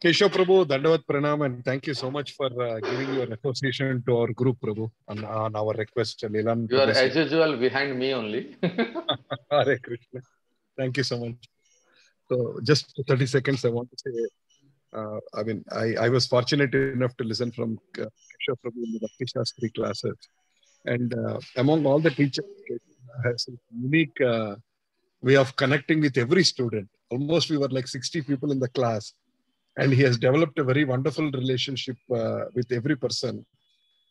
E: Keshav Prabhu, Dandavat Pranam, and thank you so much for giving your association to our group, Prabhu, on our request. Leland,
B: you are as usual behind me only.
E: Hare Krishna. Thank you so much. So just 30 seconds, I want to say, I was fortunate enough to listen from Keshav Prabhu in the Bhakti Shastri classes. And among all the teachers, has a unique way of connecting with every student. Almost we were like 60 people in the class. And he has developed a very wonderful relationship with every person.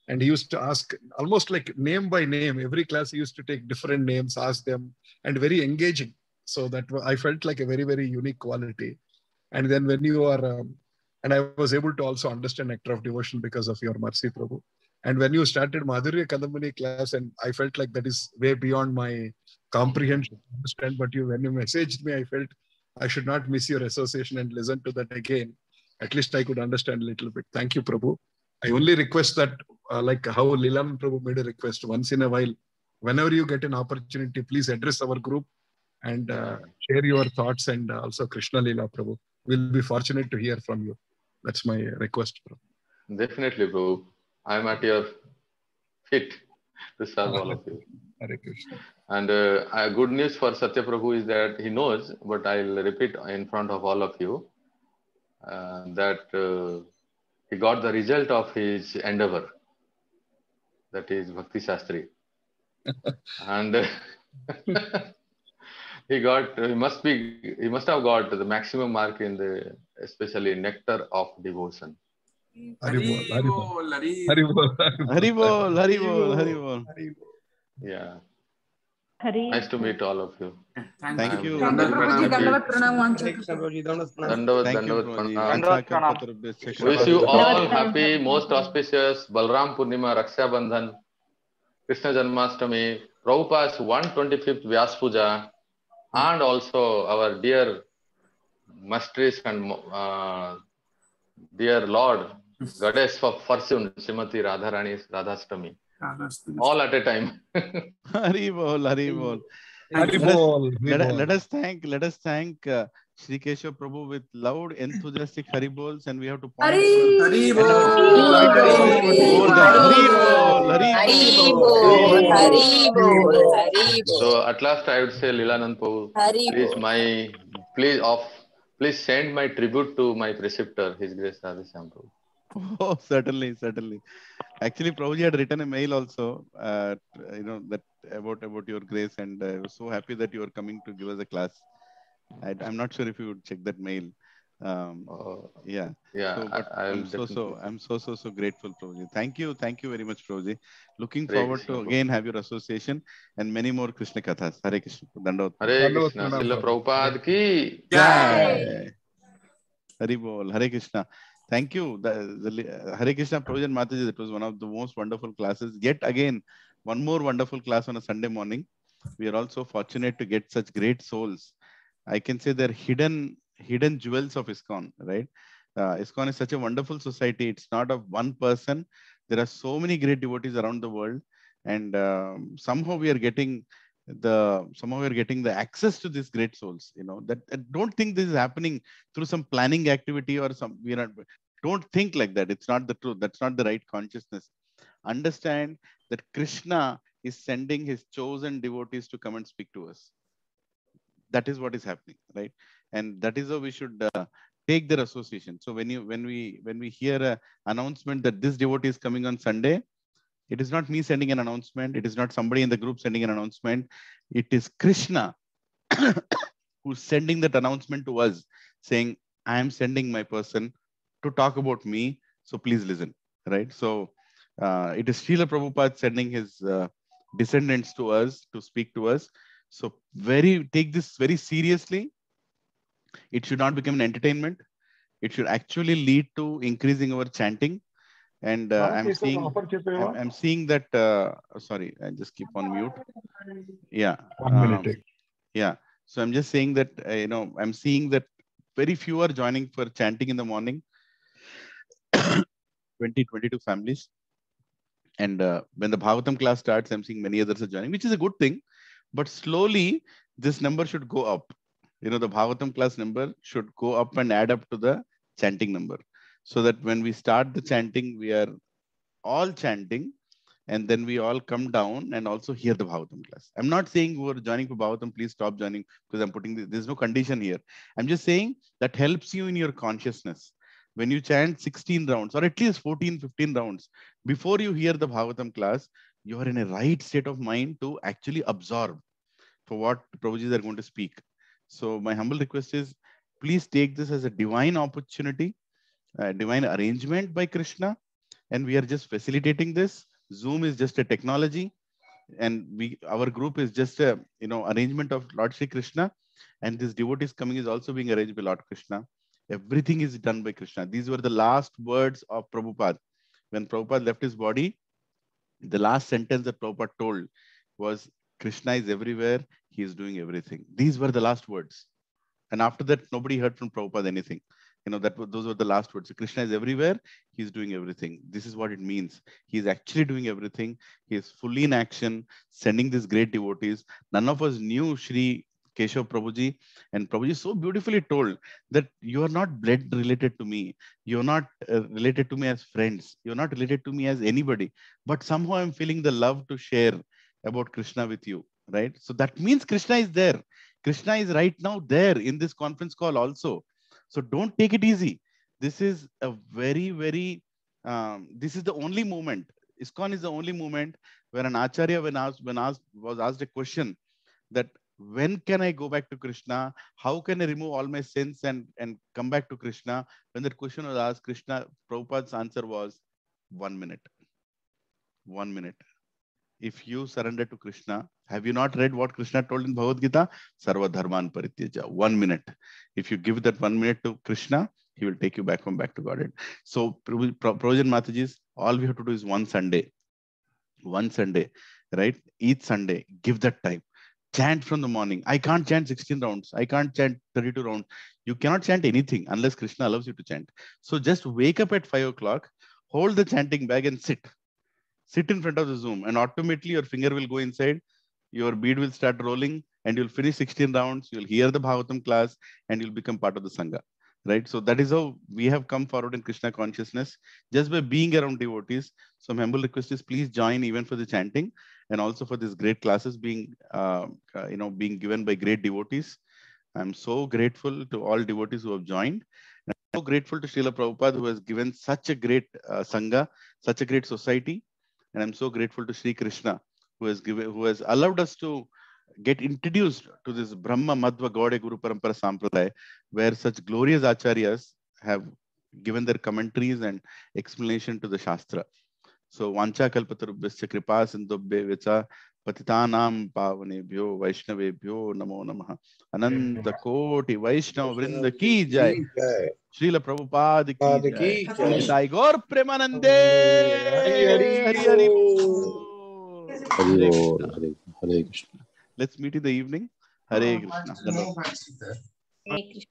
E: And he used to ask almost like name by name. Every class he used to take different names, ask them, and very engaging. So that I felt like a very, very unique quality. And then when you are, and I was able to also understand Nectar of Devotion because of your mercy, Prabhu. And when you started Madhurya Kadambini class, and I felt like that is way beyond my comprehension, understand. But when you messaged me, I felt I should not miss your association and listen to that again. At least I could understand a little bit. Thank you, Prabhu. I only request that, like how Leelan Prabhu made a request, once in a while, whenever you get an opportunity, please address our group and share your thoughts, and also Krishna Leela, Prabhu. We'll be fortunate to hear from you. That's my request, Prabhu.
B: Definitely, Prabhu. I'm at your feet to serve all of you.
E: Hare Krishna.
B: And good news for Satya Prabhu is that he knows, but I'll repeat in front of all of you, that he got the result of his endeavor. That is Bhakti Shastri. And he must have got the maximum mark in the, especially Nectar of Devotion.
E: Haribol.
B: Yeah.
F: Hari.
B: Nice to meet all of you.
A: Thank you.
B: Wish you all happy, most auspicious Balram Purnima, Raksha Bandhan, Krishna Janmashtami, Prabhupada's 125th Vyas Puja, and also our dear mistress and dear Lord, Goddess of Fortune, Srimati Radharani's Radhastami. All at a time.
A: Haribol.
E: Haribol.
A: Let us thank Shri Keshav Prabhu with loud, enthusiastic Hari Bols, and we have to point
F: Hari
C: Hari
A: and our
C: Bol.
A: point at our
F: Bol.
A: mouth more than Hari Bol, Hari
F: Hari
A: Bol.
F: Bol.
C: Hari
F: Hari
C: Bol.
F: Bol. Hari Bol.
B: So at last I would say, Leelanand Prabhu,
F: Hari
B: please
F: Bol.
B: please send my tribute to my preceptor, His Grace Radheshyam Prabhu.
A: Oh, certainly, certainly. Actually, Prabhuji had written a mail also, that about your grace, and I was so happy that you are coming to give us a class. I'm not sure if you would check that mail. Yeah.
B: Yeah,
A: So, but
B: I will
A: I'm
B: definitely.
A: so grateful, Prabhuji. Thank you very much, Prabhuji. Looking
B: Hare
A: forward
B: Krishna
A: to
B: Prabhu.
A: again have your association and many more Krishna Kathas. Hare Krishna. Dandavat.
B: Hare
E: Dandavat
B: Krishna.
E: Pranam,
B: Srila
E: Prabhu.
B: Prabhupada ki.
A: Jai. Hari Bol. Hare Krishna. Thank you. Hare Krishna, Prabhuji and Mataji. It was one of the most wonderful classes. Yet again, one more wonderful class on a Sunday morning. We are also fortunate to get such great souls. I can say they're hidden jewels of ISKCON, right? ISKCON is such a wonderful society. It's not of one person. There are so many great devotees around the world, and somehow we are getting the access to these great souls. That I don't think this is happening through some planning activity or some. Don't think like that. It's not the truth. That's not the right consciousness. Understand that Krishna is sending his chosen devotees to come and speak to us. That is what is happening, right? And that is how we should take their association. So when we hear an announcement that this devotee is coming on Sunday, it is not me sending an announcement. It is not somebody in the group sending an announcement. It is Krishna who's sending that announcement to us, saying, I am sending my person to talk about me. So please listen, right? So it is Srila Prabhupada sending his descendants to us to speak to us. So take this very seriously. It should not become an entertainment. It should actually lead to increasing our chanting. And I'm seeing that. Sorry, I just keep on mute. Yeah.
E: 1 minute.
A: Yeah. So I'm just saying that I'm seeing that very few are joining for chanting in the morning. 22 families. And when the Bhagavatam class starts, I'm seeing many others are joining, which is a good thing. But slowly, this number should go up. The Bhagavatam class number should go up and add up to the chanting number. So that when we start the chanting, we are all chanting. And then we all come down and also hear the Bhagavatam class. I'm not saying who are joining for Bhagavatam, please stop joining because I'm putting there's no condition here. I'm just saying that helps you in your consciousness. When you chant 16 rounds or at least 14, 15 rounds, before you hear the Bhagavatam class, you are in a right state of mind to actually absorb for what Prabhujis are going to speak. So my humble request is, please take this as a divine opportunity, a divine arrangement by Krishna, and we are just facilitating this. Zoom is just a technology, and our group is just a arrangement of Lord Shri Krishna, and this devotees coming is also being arranged by Lord Krishna. Everything is done by Krishna. These were the last words of Prabhupada. When Prabhupada left his body, the last sentence that Prabhupada told was, Krishna is everywhere, he is doing everything. These were the last words. And after that, nobody heard from Prabhupada anything. Those were the last words. So Krishna is everywhere, he is doing everything. This is what it means. He is actually doing everything. He is fully in action, sending these great devotees. None of us knew Shri Keshav Prabhuji, and Prabhuji so beautifully told that you are not blood related to me. You're not related to me as friends. You're not related to me as anybody. But somehow I'm feeling the love to share about Krishna with you, right? So that means Krishna is there. Krishna is right now there in this conference call also. So don't take it easy. This is a very, very, this is the only moment. ISKCON is the only moment where an Acharya, was asked a question that when can I go back to Krishna? How can I remove all my sins and come back to Krishna? When that question was asked, Prabhupada's answer was 1 minute. 1 minute. If you surrender to Krishna, have you not read what Krishna told in Bhagavad Gita? Sarva dharman parityaja. 1 minute. If you give that 1 minute to Krishna, he will take you back to Godhead. So, Prabhuji and Matajis, all we have to do is one Sunday, right? Each Sunday, give that time. Chant from the morning. I can't chant 16 rounds. I can't chant 32 rounds. You cannot chant anything unless Krishna allows you to chant. So just wake up at 5 o'clock, hold the chanting bag and sit in front of the Zoom, and automatically your finger will go inside. your bead will start rolling, and you'll finish 16 rounds. You'll hear the Bhagavatam class, and you'll become part of the Sangha. Right? So that is how we have come forward in Krishna consciousness, just by being around devotees. So my humble request is, please join even for the chanting, and also for these great classes being, being given by great devotees. I'm so grateful to all devotees who have joined. And I'm so grateful to Srila Prabhupada, who has given such a great Sangha, such a great society. And I'm so grateful to Sri Krishna, who has allowed us to get introduced to this Brahma Madhva Gaudiya Guru Parampara Sampradaya, where such glorious acharyas have given their commentaries and explanation to the Shastra. So, Vancha Kalpatarubhyascha Kripa Sindhubhye Vicha Patitanam Pavanebhyo Vaishnavebhyo Namo Namaha. Ananta Koti Vaishnava Vrinda Ki Jai. Srila Prabhupada Ki Jai. Nitai Gaur Premanande. Hari Hari Bol. Hare Krishna. Let's meet in the evening. Hare Krishna.
G: Hare Krishna.